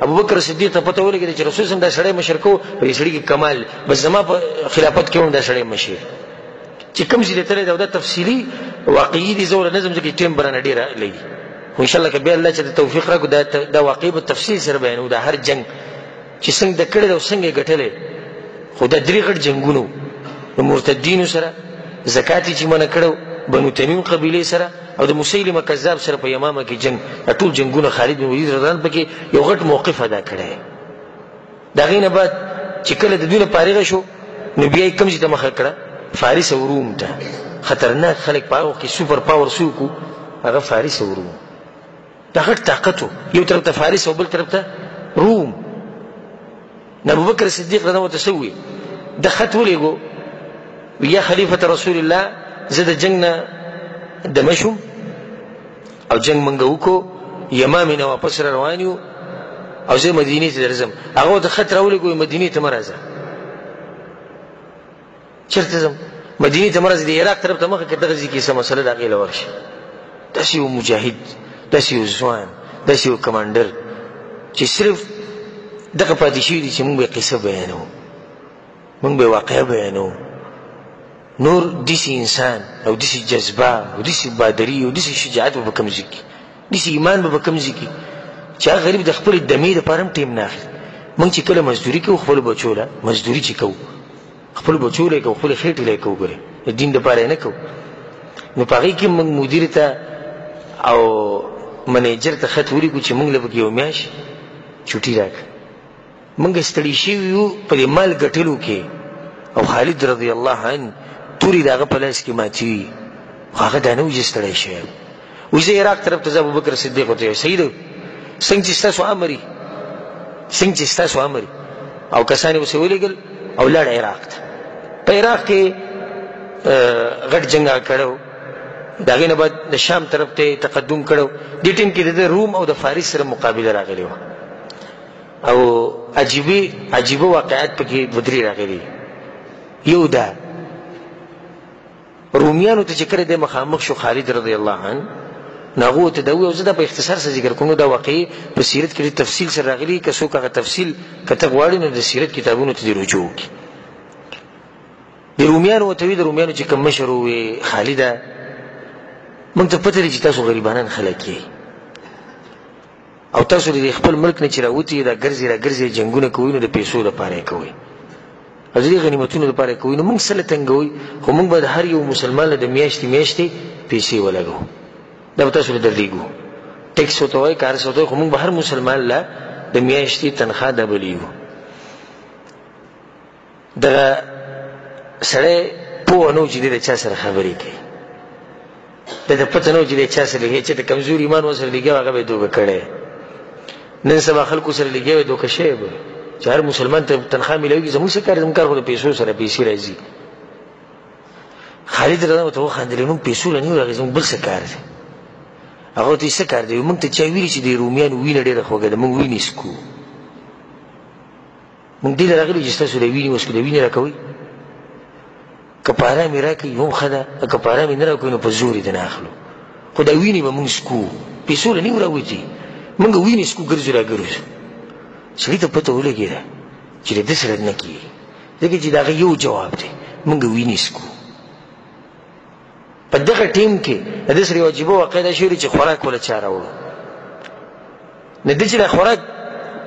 ابو بکر صدیق ته پته ولګېده چې رسول صلی الله علیه وسلم دا سړی مشر کو په دې سړي کې کمال بس زما په خلافت کې هم دا سړی مشر چې کوم ځای ته تللی دا تفصیلي واقعي دي زه ورله نه ځم ځکه ټیم به رانه ډېره لګي خو انشاءالله که بیا الله چې د توفیق راکړو دا واقعي به تفصیل سره بیانوو دا هر جنګ چې څنګه د کړی دی او څنګه یې ګټلی خو دا 3 غټ جنګونه د مرتدینو سره زکات چې منع کړو بنو تمیم قبیلې سره او د مسیلمه کذاب سره په یمامه کې جنگ دا ټول جنګونه خالد بن ولید رضی الله عنه پکې یو غټ موقف ادا کړی د هغې نه بعد چې کله د دوی نه فارغه شو نو بیا یې کوم ځای ته مخه کړه فارس او روم ته خطرناک خلک په هغه وخت کې سوپر پاور څوک وو هغه فارس او روم دا غټ طاقت و یو طرف ته فارس او بل طرف ته روم نو ابوبکر صدیق رضی الله عنه څه وویل ده خط ولېږو یا خلیفة رسول الله زه د جنګ نه دمه شوم او جنګ موږ وکړو یمامې نه واپس را روان یو او زه مدینې ته درځم هغه ورته خط راولېږو مدینې ته مه راځه چېرته ځم مدینې ته مه راځه د عراق طرف ته مخه که دغه ځای کې څه مسله د هغې له ورشي داسې یو مجاهد داسې یو ځوان داسې یو کمانډر چې صرف دغه پاتې شوي دي چې موږ به یې قصه بیانوو موږ به یې واقعه بیانوو نور دسی انسان او دسی جذبه او دسی بادری او دسی شجاعت به کم ځای کې دسی ایمان به کم ځای کې چې هغه غریب د خپل دمې دپاره هم ټیم نه اخلي. موږ چې کله مزدوري کوو خپلو بچو له مزدوري چې کوو خپلو بچو له یې کوو خپلې خېټې له یې کوو ګورې د دین دپاره یې نه کوو نو په هغې کې موږ مدیر ته او منیجر ته خط ولیکو چې موږ له پکې یو میاشت چوټي راکړه. موږ ستړي شوي یو په دې مال ګټلو کې او خالد رضی الله عنه تورې د هغه په لاس کې ماتې وي خو هغه دا نه و چې ستړی شوی وایي زه عراق طرف ته زه ابوبکر صدیق ورته سیده څنګه چې ستاسو امر څنګه چې ستاسو امر او کسان یې ورسې ولېږل او لاړ عراق ته. په عراق کې غټ جنګ کړی د هغې نه بعد د شام طرف ته تقدم کړی دې ټیم کې د روم او د فارس سره مقابله راغلې وه او عجیبه واقعات پکې دوه درې راغلي. یو دا رومیانو ته چې کله دی مخامخ شو خالد رضی الله عنه نو هغو ته دا وویل زه دا په اختصار سره ذکر کوم دا واقعي په سیرت کې تفصیل سره راغلي که څوک هغه تفصیل که ته غواړې نو د سیرت کتابونو ته دې رجوع وکړي. د رومیانو ورته وایي د رومیانو چې کوم مشر وویل خالده موږ ته پته دی چې تاسو غریبانان خلک یې او تاسو د خپل ملک نه چې راوتي دا ګرځې جنګونه کوئ نو د پیسو لپاره یې کوئ او د دې غنیمتونو لپاره یې کوئ نو موږ سله تنګوئ خو موږ به د هر یو مسلمان له د میاشتې پیسې ولګو دا به تاسو له درلیږو ټیکس ورته وایي کارس ورته وایي خو موږ به هر مسلمان له د میاشتې تنخوا ډبلیږو. دغه سړی پوه نه و چې دی د چا سره خبرې کوي د ده پته نه و چې دی چا سره لګي چې د کمزور ایمان ورسره لګیا هغه به یې دوکه کړی. نن سبا خلکو سره لګیا وی دوکه شوی به چې هر مسلمان ته تنخوا میلاویږي زموږ څه کار زموږ کار خو د پیسو سره پیسې راځي. خالد رضی الله ورته وخندلې نو پیسو له نه راغی زموږ بل څه کار دی هغه ورته څه کار دی موږ ته چا ویلي چې د رومیانو وینه ډېره خوږه ده موږ وینې څکو موږ دې له راغلي چې ستاسو د وینې وڅکو د وینې راکوئ که په ارام یې راکوي هم ښه ده که په ارام یې نه راکوي نو په زور یې دنه اخلو خو دا وینې به موږ څکو پیسو له نه راوځي موږ وینې څکو ګرځو راګرځو. سړي ته پته ولګېده چې د ده سره نه کېږي ځکه چې د هغه یو جواب دی موږ وینې څکو. په دغه ټیم کې د ده سره یو عجیبه واقع دا شوې چې خوراک وله چا راوړو نو ده چې دا خوراک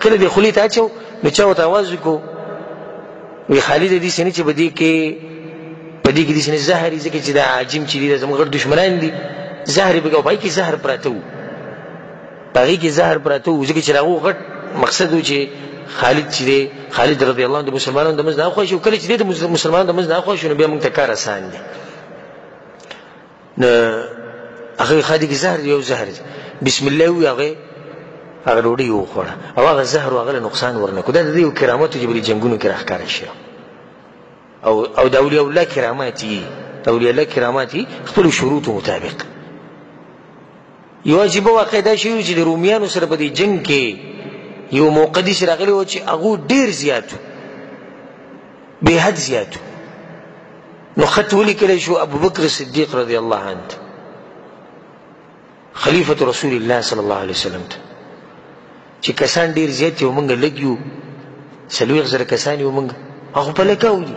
کله دې خولې ته اچو نو چا ورته اواز وکړو وایي خالده داسې نه چې په دې کې داسې نه زهر ځکه چې دا عجیم چې دي دا زموږ غټ دشمنان دي زهر یې پکې او په هغې کې زهر پراته وو په هغې کې زهر پراته وو ځکه چې د هغو غټ مقصد و چې خالد رضی الله عنه د مسلمانانو د منځ نه اخوا شي او کله چې دی د مسلمانانو د منځ نه اخوا شي نو بیا موږ ته کار اسان دی. نو هغه خالد کې زهر یو زهر دی بسم الله ووایي هغه ډوډۍ وخوړه او هغه زهر هغه له نقصان ورنه کړو دا د دې یو کرامت و چې په جنګونو کې راښکاره شي او د اولیاء الله کرامات یې خپلو شروطو مطابق. یو عجیبه واقع دا شوي چې د رومیانو سره په دې جنګ کې یو موقع داسې راغلی و چې هغو ډېر زیات بې حد زیات نو خط ولیکلی شو ابوبکر صدیق رضی الله عنه خلیفة رسول الله صلی الله علیه وسلم ته چې کسان ډېر زیات دي او موږ لږ یو 40,000 کسان یو موږ هغه په لکاو دي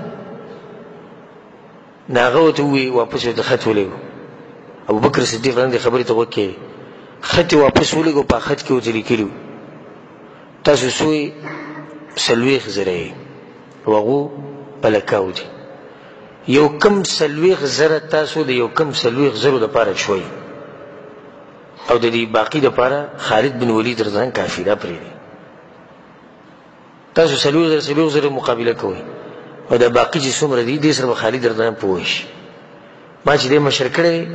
نو هغه ورته ووایي واپس ورته خط ولېږو ابوبکر صدیق رضی خبرې ته غوږ کړې خط یې واپس ولېږو په خط کې ورته لیکلي تاسو سوی 40,000 او هغو په لکاو دي یو کم 40,000 تاسو د یو کم 40,000 دپاره شوئ او د دې باقي دپاره خالد بن ولید رضی الله عنه کافي دا پرېږدئ تاسو 40,000 مقابله کوئ او د باقي چې څومره دي دې سره به خالد رضی الله عنه پوه شي ما چې دی مشر کړی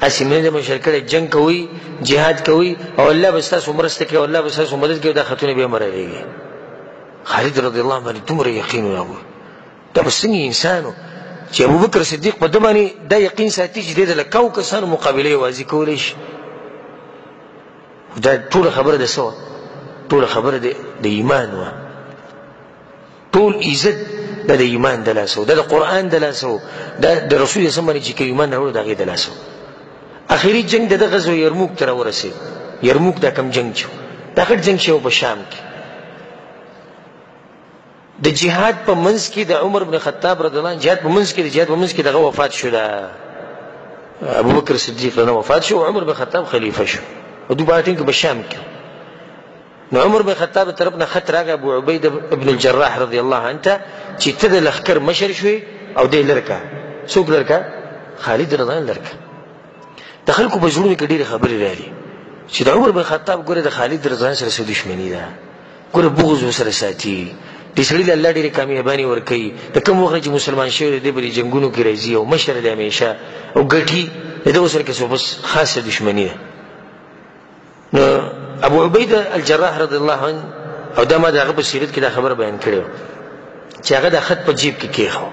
هسې مې دی مشر کړی جنګ کوئ جهاد کوئ او الله به ستاسو مرسته کوي او الله به ستاسو مدد کوي دا خطونه بیا مه رالېږي. خالد رضی الله عنه باندې دومره یقین و هغوی دا به څنګه انسان و چې ابوبکر صدیق په ده باندې دا یقین ساتي چې دی د لکاو کسانو مقابله یوازې کولی شي. دا ټوله خبره د څه وه ټوله خبره د ایمان وه ټول عزت دا د ایمان د لاسه و دا د قرآن د لاسه و دا د رسول الله باندې چې کوم ایمان راوړو د هغې د لاسه و. اخري جنګ د ده غزوه یرموک ته راورسېد یرموک دا کم جنګ چې دا غټ جنګ چې و په شام کې د جهاد په منځ کې د عمر بن خطاب رضی الله عنه جهاد په منځ کې دغه وفات شو، ابو بکر صدیق نه وفات شو، عمر بن خطاب خلیفہ شو او دوی باندې کې بشام کې. نو عمر بن خطاب طرف نه خط راغی ابو عبید ابن الجراح رضی الله عنه ته چې ته د لښکر مشر شوې او دې لړکا څوک لړکا خالد رضی الله عنه لړکا. د خلکو په زړونو کې ډېرې خبرې راغلي چې د عمر بن خطاب ګوره د خالد رضی الله عنه سره دښمني ده، ګوره بغض سره ساتي، دې سړي له الله ډېرې کامیاباني ورکوي، د کوم وخت چې مسلمان شوی دی په جنګونو کې راځي او مشر دی همیشه او ګټي د دغه سره کې بس خاصه دښمني ده. نو ابو عبید الجراح رضی الله عنه او دا ما د هغه په سیرت کې دا خبر بیان کړی چې هغه د خط په جیب کې کېښو،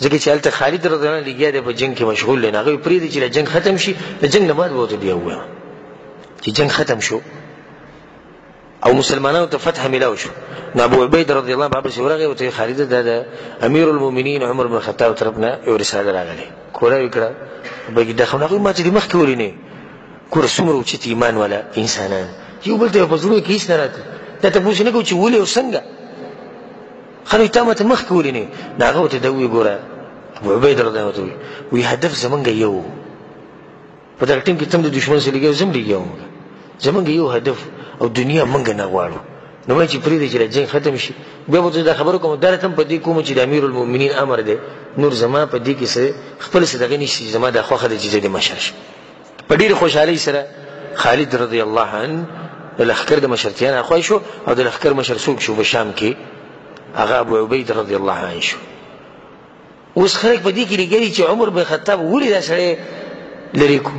ځکه چې هلته خالد رضی الله عنه لګیا دی په جنګ کې مشغول دی. هغه پرېږدي چې جنګ ختم شي، د جنګ نه بعد به ورته بیا ووایم چې جنګ ختم شو او مسلمانانو ته فتح ملاو شو. نو ابو عبید رضی الله عنه پسې ورغی ورته خالد دا د امیر المؤمنین عمر بن خطاب طرف نه یو رساله راغلې، کوره یې کړه بګي دا خو هغوی ما چې د مخکې ولینې ګوره څومره اوچت ایمان والا انسانان یو بل ته په زړونو کې هېڅ نه راته دا تپوس نه کوو چې ولې او څنګه خلک تا ما ته مخکې ولینې. نو هغه ورته دا ووایي ګوره ابو عبید رضی الله عنه وایي هدف زمونږ یو په دغه ټیم کې ته هم د دښمن سره لګیا زه هم لګیا وم، زمونږ یو هدف او دنیا مونږ نه غواړو. نو وایي چې پرېږدی چې جنګ ختم شي بیا به ته دا خبره کوم دا راته هم په دې کوم چې د امیر المؤمنین امر دی، نور زما په دې کې څه خپل څه دغه نشي، زما دا خوښه ده چې زه د مشر شم. په ډېرې خوشحالۍ سره خالد رضی الله عنه د لښکر د مشرتیا نه خوښ شو او د لښکر مشر څوک شو په شام کې هغه ابو عبید رضی الله عنه شو. اوس خلک په دې کې لګېږي چې عمر بن خطاب ولې دا سړی لرې کو.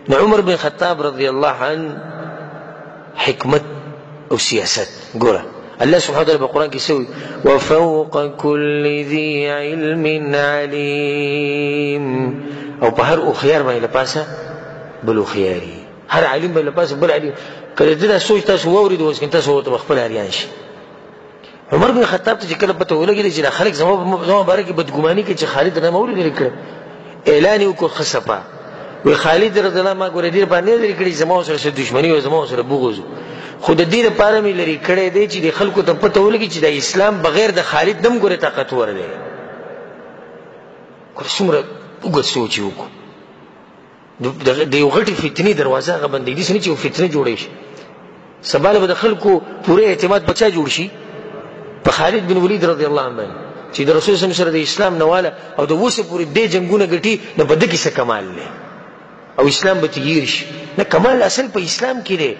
نو عمر بن خطاب رضی الله عنه حکمت او سیاست ګوره الله سبحانه وتعالی په قرآن کې سوي وفوق كل ذي علم عليم، او په هر هوښیار باندې له پاسه بل هوښیاري، هر عالم باندې له پاسه بل عالم. کله دې دا سوچ تاسو واورېد اوس که تاسو ورته خپل اریان شي. عمر بن خطاب ته چې کله پته ولګېده چې دا خلک زما باره کې بدګماني کوي چې خالد نه مولې لرې کړه، اعلان یې وکړو ښه صفا وی خالد رضی الله ما ګوره ډېر باندې لرې کړي زما سره څه دښمني او زما سره بغض، خو د دې لپاره مې لرې کړی دی چې د خلکو ته پته ولګي چې د اسلام بغیر د خالد نه هم ګوره طاقتور دی. ګوره څومره اوږد سوچ یې وکړو، د یو غټې فتنې دروازه هغه بندوي، داسې نه چې یو فتنه جوړی شي. سبا له به د خلکو پوره اعتماد په چا جوړ شي؟ په خالد بن ولید رضی الله عنه باندې چې د رسول صلی الله علیه وسلم سره د اسلام نه واله او د اوسه پورې دې جنګونه ګټي، نو په ده کې څه کمال دی او اسلام به تغییر شي. نه کمال اصل په اسلام کې دی.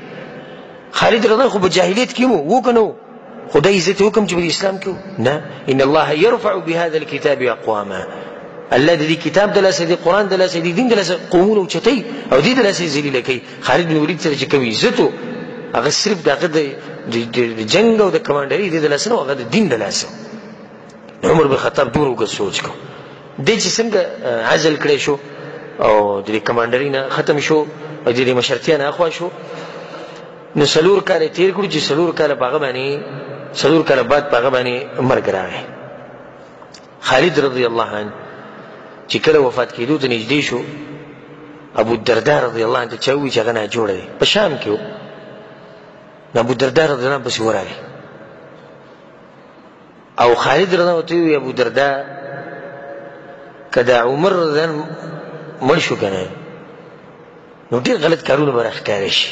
خالد رضی الله خو په جاهلیت کې و که نه و؟ خدای عزت حکم چې په اسلام کې و نه. ان الله يرفع بهذا الكتاب اقواما، الله د دې کتاب د لاسه د قرآن د لاسه د دین د لاسه قومونه اوچتوي او دې د لاسه یې ذلیله کوي. خالد بن ولید سره چې کوم عزت و هغه صرف د هغه د جنګ او د کمانډري د لاسه نه و، هغه د دین د لاسه. عمر بن خطاب دومره اوږد سوچ کو دې چې څنګه عزل کړی شو او د کمانډري نه ختم شو او د مشرتیا نه اخوا شو. نو 4 کاله تیر کړو چې 4 کاله په هغه باندې 4 کاله بعد په هغه باندې مرګ راغی. خالد رضی الله عنه چې کله وفات کېدو ته نږدې شو ابو الدرداء رضی الله عنه ته چا وویل چې هغه ناجوړه دی، په شام کې و. نو ابو الدرداء رضی الله عنه پسې ورغی او خالد رضی الله عنه ته وویل ابو الدرداء که دا عمر رضی الله عنه مړ شو که نه نو ډېر غلط کارونه به راښکاره شي.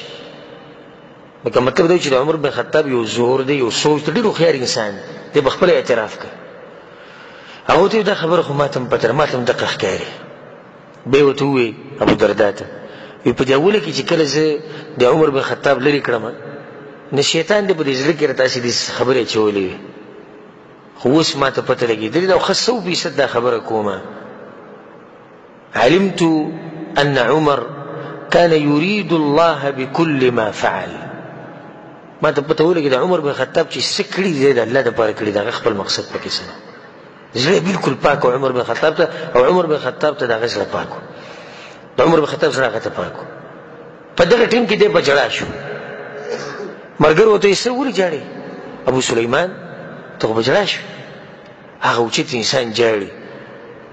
لکه مطلب دا چې د عمر بن خطاب یو زور دی، یو سوچ دی، ډېر هوښیار انسان دی، به خپله اعتراف کوي. هغه ته دا خبره خو ما ته هم پته ما ته هم دقه ښکاري. بیا یې ورته وویل ابو دردا ته وی په دې اوله کې چې کله زه د عمر بن خطاب لرې کړم نو شیطان دې په دې زړه کې راته داسې خبرې اچولې وي، خو اوس ما ته پته لګېدلې ده او ښه 100% دا خبره کومه. علمت ان عمر كان يريد الله بكل ما فعل. ما ته پته ولګېده عمر بن خطاب چې څه کړي دی د الله دپاره کړي د هغه خپل مقصد پکې څه زړه بالکل پاک و عمر بن خطاب ته، او عمر بن خطاب ته د هغه زړه پاک و، د عمر بن خطاب زړه هغه ته پاک و. په دغه ټیم کې دی په ژړا شو. ملګرو ورته ویل څه ولې ژاړې ابو سلیمان ته خو په ژړا شو. هغه اوچت انسان ژاړي،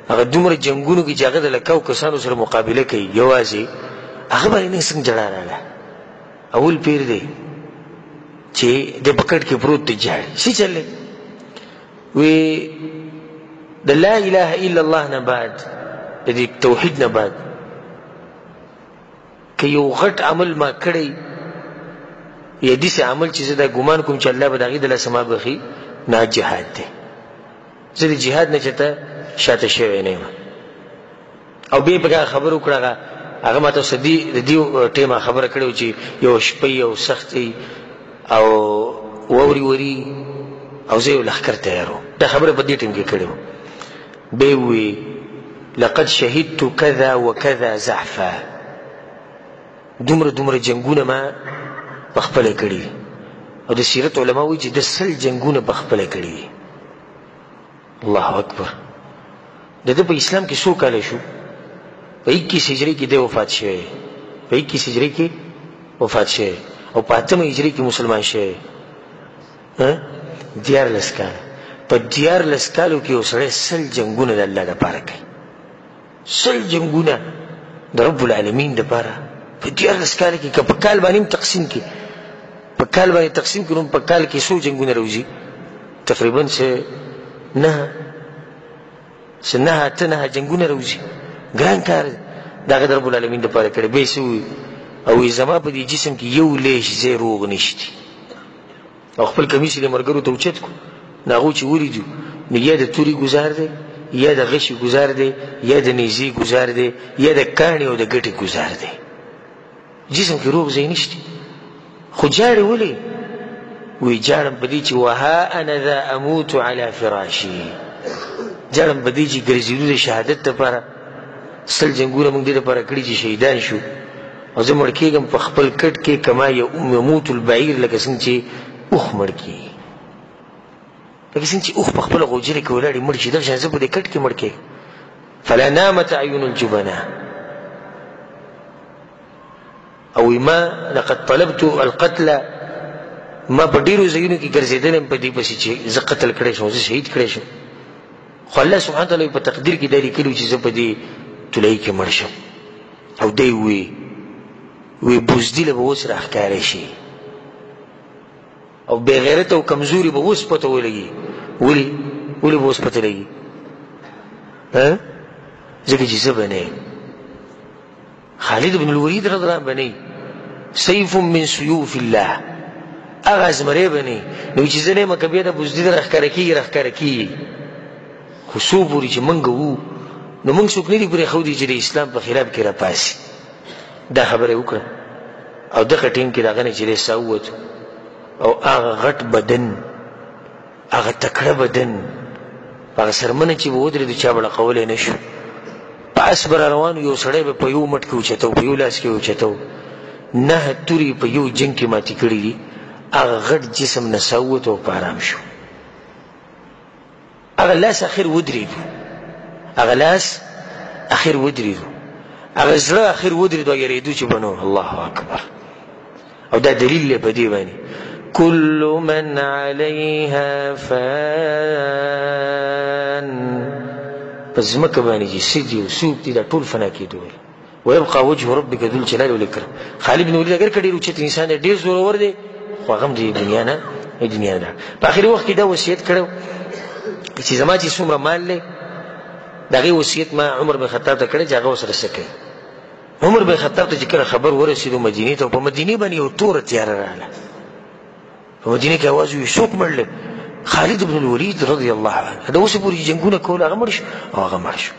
هغه دومره جنګونو کې چې هغه د لکاو کسانو سره مقابله کوي یوازې، هغه باندې څنګه ژړا راغله. اول پیر دی چې د پکړ کې پروت دی جاړي څه چلې وی د لا اله الا الله نه بعد د توحید نه بعد که یو غټ عمل ما کړی یا داسې عمل چې زه دا ګمان کوم چې الله به د هغې د لاسه ما بخي نه جهاد دی زه د جهاد نه چېرته شاته شوی نه یم او بیا یې پکې خبره وکړه هغه ما ته اوس د دې ټیمه خبره کړې وه چې یو شپه یو سخت او واوري وري او زه یو لښکر تیار وم دا خبره په دې ټیم کې کړې وه بیا یې ووی لقد شهدت كذا وكذا زحفا دومره جنګونه ما په خپله کړي او د سیرت علما وایي چې د 100 جنګونه په خپله کړي الله اکبر د ده په اسلام کې څو کاله شو په 21 هجري کې دی وفات شوی په 21 هجري کې وفات شوی او په 8 هجري کې مسلمان شوی 14 کاله په 14 کالو کې یو سړی 100 جنګونه د الله دپاره کوي 100 جنګونه د رب العالمین دپاره په 14 کال کې که په کال باندې تقسیم کې په کال باندې تقسیم کړو په کال کې څو جنګونه راوځي تقریبا نه جنګونه راوځي ګران کار دا د رب العالمین دپاره کړی بیا څه ووي او زما په دې جسم کې یو لیش ځای روغ نشتی او خپل کمیس یې ملګرو ته اوچت کړو نو هغو چې ولیدو نو یا د تورې ګزار دی یا د غشي ګزار دی یا د نیزې ګزار دی یا د کاڼي او د ګټې ګزار دی جسم کې روغ ځای نشته خو جاړې ولې وی جاړم په دې چې وها انا ذا اموت على فراشي جاړم په دې چې ګرځېدو د شهادت دپاره 100 جنګونه موږ دې دپاره کړي چې شهیدان شو او زه مړ کېږم په خپل کټ کې کما یموت البعیر لکه څنګه چې اوښ مړ کېږي لکه څنګه چې اوښ په خپله غوجرې کې ولاړې مړ شي دغه شان زه په دې کټ کې مړ کېږم فلا نامت اعین الجبناء او ما لقد طلبت القتل ما په ډېرو ځایونو کې ګرځېدلی یم په دې پسې چې زه قتل کړی شم زه شهید کړی شم خو الله سبحانه تعالی په تقدیر کې دا لیکلي چې زه په دې تولۍ کې مړ شم او دی وی بزدله به اوس راښکاره شي او بې غیرته او کمزوري به اوس پته ولګي ولې به اوس پته لګي ځکه چې زه به نه خالد بن الولید رضی الله عنه بني سيف من سيوف الله هغه زمری بني نو چې زه نه یم که بیا د بزدله راښکاره کېږي خو څو پورې چې موږ وو نو موږ څوک نه دي پرېښودي چې د اسلام په خلاف کې راپاسي دا خبره یې وکړه او دغه ټیم کې د هغه نه چې دی ساه ووتو او هغه غټ بدن هغه تکړه بدن په هغه څرمنه چې به ودرېدو چا به ړقولی نه شو په اس به را روان یو سړی به په یو مټ کې اوچته په یو لاس کې اوچته 9 تورې په یو جنګ کې ماتې کړي دي هغه غټ جسم نه ساه ووتو او په ارام شو هغه لاس اخر ودرېدو هغه زړه اخر ودرېدو او یېرېدو چې بنو الله اکبر او دا دلیل دی په دې باندې كل من عليها فان په ځمکه باندې چې څه دي او څوک دي دا ټول فنا کېدو ويبقى وجه ربك ذو الجلال والإكرام خالد بن ولید اگر که ډېر اوچت انسان دی ډېر زورور دی خو هغه هم د دنیا نه په آخري وخت کې دا وصیت کړی چې زما چې څومره مال دی د هغې وصیت ما عمر بن خطاب ته کړی چې هغه ورسره څه کوي عمر بن خطاب ته چې کله خبر ورسېدو مدینې ته په مدینې باندې یو توره تیاره راغله په مدینې کې اواز وي څوک مړ دی خالد بن الولید رضی الله عنه د اوسې پورې جنګونه کول هغه مړ شو او هغه مړ شو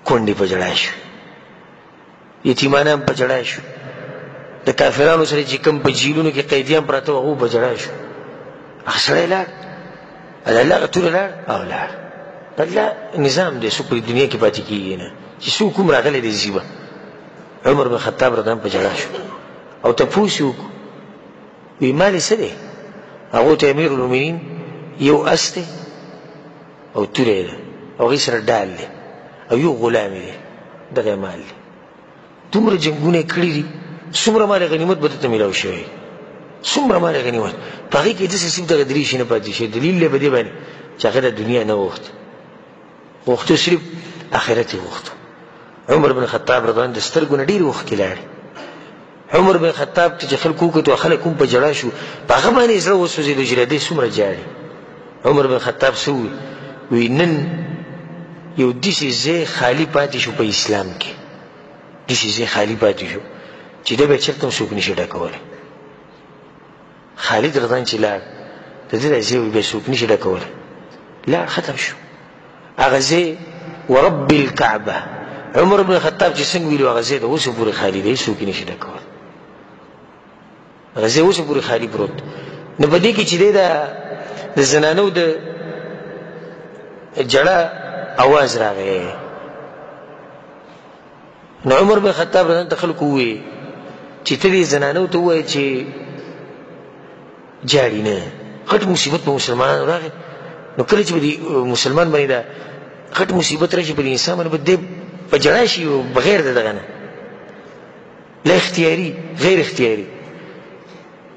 کونډې په ژړا شو یتیمانان په ژړا شو د کافرانو سره چې کوم په جیلونو کې قیدیان پراته وو هغو په ژړا شو هغه سړی لاړ الله هغه توره لاړ او لاړ الله نظام دی څوک په دنیا کې پاتې کېږي نه چې څوک کوم راغلی دی ځي به عمر بن خطاب رضی الله عنه په ژړا شو او تپوس یې وکړو وی مال یې څه دی هغو ته امیر المؤمنین یو اس دی او توره ده او هغې سره ډال دی او یو غلام دی دغه مال دی دومره جنګونه یې کړي دي څومره مال غنیمت به درته میلاو شوی څومره مال غنیمت په هغې کې داسې صرف دغه 3 شي نه پاتې شي دلیل دی په دې باندې چې هغه د دنیا نه غوښته صرف آخرت یې غوښته عمر بن خطاب رضی الله عنه د سترګو نه ډېر وخت کې لاړې عمر بن خطاب ته چې خلکو وکتو خلک هم په جړا شو په هغه باندې زړه وسوځېدو چې دی څومره جاړي. عمر بن خطاب څه وی نن یو داسې ځای خالي پاتې شو په اسلام کې، داسې ځای خالي پاتې شو چې دی به چېرته هم څوک نشي ډکولی. خالد رضان چې لاړ د دې دا ځای به څوک نشي ډکولی، لاړ ختم شو هغه ځای. ورب الکعبه عمر بن خطاب چې څنګه ویلو هغه ځای د اوسه پورې خالي دی، څوک یې نشي ډکولی. هغه ځای اوسه پورې خالي پروت. نو په دې کې چې دی د زنانو د جړه اواز راغی. نو عمر بن خطاب رضی ته خلکو ووایي چې ته دې زنانو ته ووایې چې جاړي نه. غټ مصیبت په مسلمانانو راغی. نو کله چې به د مسلمان باندې دا غټ مصیبت راشي په دې انسان باندې به دی په جړا شي بغیر د دغه نه، لا اختیاري غیر اختیاري.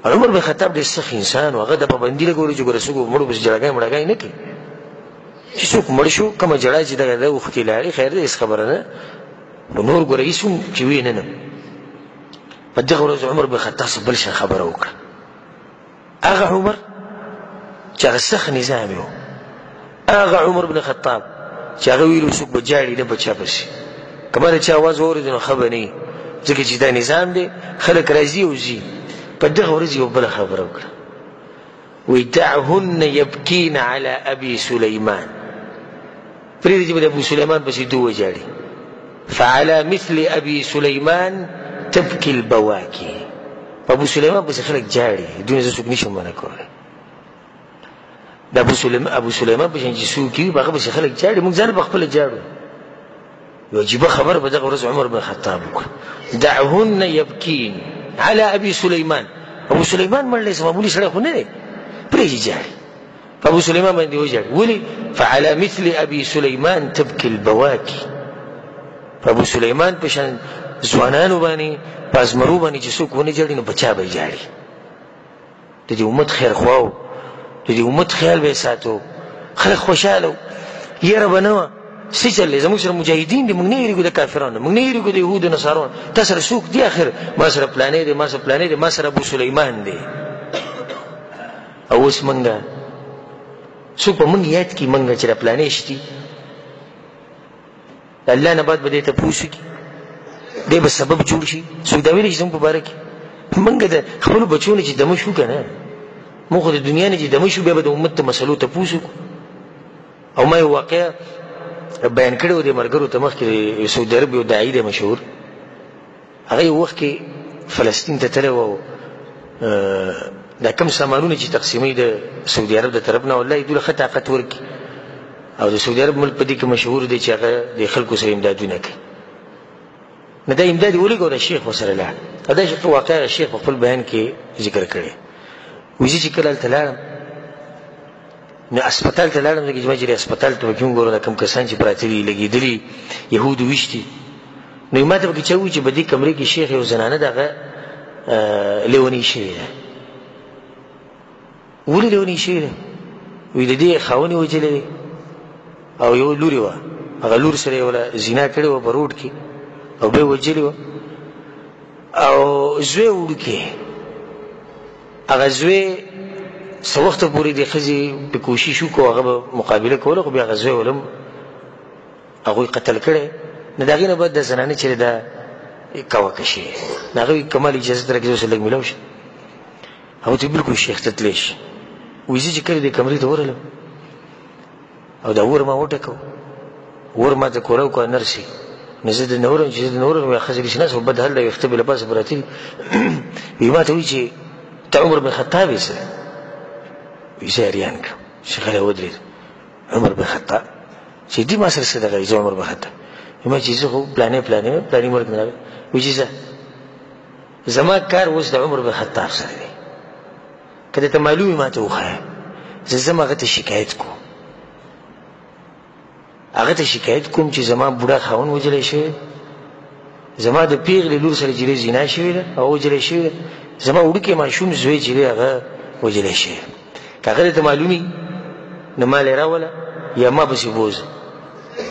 عمر بن خطاب ډېر سخت انسان و. هغه د پابندي لګولو چې ګوره څوک مړو پسې جړاګۍ مړاګۍ نه کوي چې څوک مړ شو کومه جړا چې دغه د اوښتې لاړې خیر دی هېڅ خبره نه. نو نور ګوره هېڅ هم چې ویې نه. په دغه ورځ عمر بن خطاب څه بل شان خبره وکړه. هغه عمر چې هغه سخت نظام و، هغه عمر بن خطاب چې هغه ویلو څوک به جاړي نه به چا پسې که د چا اواز واورېدو نو ښه به نه وي، ځکه چې دا نظام دی خلک راځي او ځي. په دغه ورځ یو بله خبره وکړه. وی دعهن یبکین علی ابي سلیمان، پرېږدي چې به د ابو سلیمان پسې دو وجاړي. فعلى مثل ابي سلیمان تبکي البواکي، په ابو سلیمان پسې خلک جاړي، دونه زه څوک نشم منع کولی. د ابو سلیمان په شان چې څوک وي په هغه پسې خلک جاړي، موږ ځان په خپله جاړو. یو عجیبه خبره په دغه ورځ عمر بن خطاب وکړه. دعهن یبکین على ابي سليمان. ابو سليمان مړ دی، معمولي سړی خو نه دی، پرېږدي جاړي. په ابو سليمان باندې وجاړي. ولې؟ فعلى مثل ابي سليمان تبكي البواكي، په ابو سليمان په شان ځوانانو باندې په ازمرو باندې چې څوک ونه جاړي نو په چا به یې جاړي. د دې امت خیر خوا و، د دې امت خیال به یې ساتو، خلک خوشحاله و، یره به نه وه. څه چل دی؟ زموږ سره مجاهدین دي، موږ نه یېرېږو د کافرانو، موږ نه یېرېږو د یهودو نصارو. تا سره څوک دی اخر؟ ما سره پلانی دی، ما سره پلانی دی، ما سره ابو سلیمان دی. او اوس موږ څوک به موږ یاد کړي موږ چې دا پلانی شتي، د الله نه بعد به دې تپوس وکړي، دی به سبب جوړ شي. څوک دا ویلی چې زموږ په باره کې موږ د خپلو بچو نه چې دمه شو که نه، موږ خو د دنیا نه چې دمه شو بیا به د امت د مسلو تپوس وکړو. او ما یو واقعه بیان کړی و د ملګرو ته مخکې، سعودي عرب یو داعي دی مشهور، هغه یو وخت کې فلسطین ته تللی و. او دا کوم سامانونه چې تقسیموي د سعودي عرب د طرف نه، والله دوی له ښه طاقت ورکړي. او د سعودي عرب ملک په دې کې مشهور دی چې هغه د خلکو سره امدادونه کوي. نو دا امداد یې ولېږه او د شیخ ورسره لاړ. او دا واقعه شیخ په خپل بیان کې ذکر کړی. وایي زه چې کله هلته لاړم نو اسپتال ته لاړم، ځکه چې ما چې اسپتال ته به کې وګورم دا کوم کسان چې پراته دي لګېدلي یهودو ویشتي. نو ما ته به کې چا ووایي چې په دې کمرې کې شیخ یو زنانه د هغه لیونۍ شوې ده. ولې لیونۍ شوې ده؟ وایي د دې خاوند یې وجلی دی او یو لور یې وه، هغه لور سره یې وله زنا کړې وه په روډ کې او بیا یې وجلې وه. او زوی یې وړوکی، هغه زوی څه وخته پورې د ښځې په کوشش وکړو هغه به مقابله کوله، خو بیا هغه زوی ولم هغوی قتل کړی. نو د هغې نه بعد د زنانه چې دا کوکه شي، نو هغه وایي که ما له اجازت راکړې زه ورسره لږ میلاو شم. هغه ته بلکل شیخ ته تلی شي. وایي زه چې کله دې کمرې ته ورغلم او دا اور ما وټکو، اور ما ته کوره وکړه نرسې. نو زه د نه ورغلم چې زه د نه ورغلم وایي ښځه داسې ناست وه، بد حال ده، ویښته بې له پاسه پراته دي. وایي ما ته وایي چې ته عمر بن خطاب یې سره؟ وایي زه حیران کړم. شیخ علی ودرېد. عمر بن خطاب چې دې ما سره څه دغه زه عمر بن خطاب ما چې زه خو پلانې ملک نه راغلی. وایي چې زما کار اوس د عمر بن خطاب سره دی، که درته معلوم وي ما ته وښایه، زه ځم هغه ته شکایت کوم، هغه ته شکایت کوم چې زما بوډا خاوند وجلی شوی، زما د پیغلې لور سره چې دی زنا شوې ده او وجلی شوې ده، زما وړوکی ماشوم زوی چې دی هغه وجلی شوی. که هغه درته معلوم وي نو ما لې راوله یا ما پسې بوځه،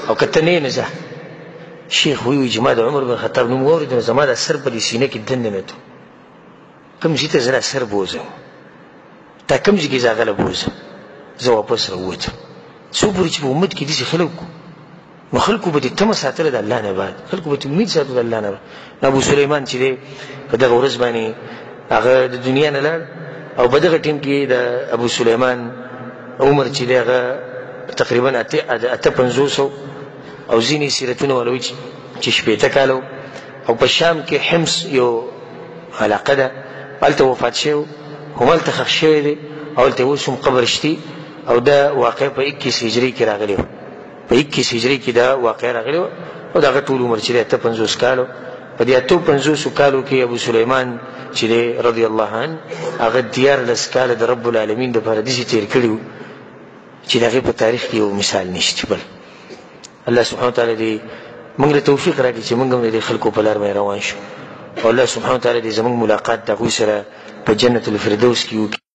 او که ته نه یې نو ځه. شیخ وایي چې ما د عمر بن خطاب نوم واورېد نو زما د سر په دې سینه کې دننه تو کوم ځای ته زه را سر بوځم تا کوم ځای کې زه هغه له بوځم زه واپس راووتم څو پورې چې په امت کې داسې خلک نو خلکو به دې تمه ساتله د الله نه بعد خلکو به امید ساتله د الله نه بعد ابو سلیمان چې دی په دغه ورځ باندې هغه د دنیا نه لاړ او په دغه ټیم کې د ابو سلیمان عمر چې دی هغه تقریبا 58 او ځینې سیرتونه ولوي چې 80 کاله او په شام کې حمص یو علاقه ده هلته وفات شوی همالته ښخ شوی دی او هلته اوس هم قبر شتي او دا واقع په 21 هجري کې راغلی و په 21 هجري کې دا واقع راغلی و او دغه ټول عمر چې دی 58 کالو په دې 58 کالو کې ابو سلیمان چې دی رضی الله عنه هغه 14 کاله د رب العالمین دپاره داسې تېر کړي وو چې د هغې په تاریخ کې یو مثال نشته بل الله سبحانه وتعالی دې موږ له توفیق راکړي چې موږ هم د دې خلکو په لار باندې روان شو او الله سبحانه وتعالی دې زموږ ملاقات د هغوی سره په جنت الفردوس کې وکړي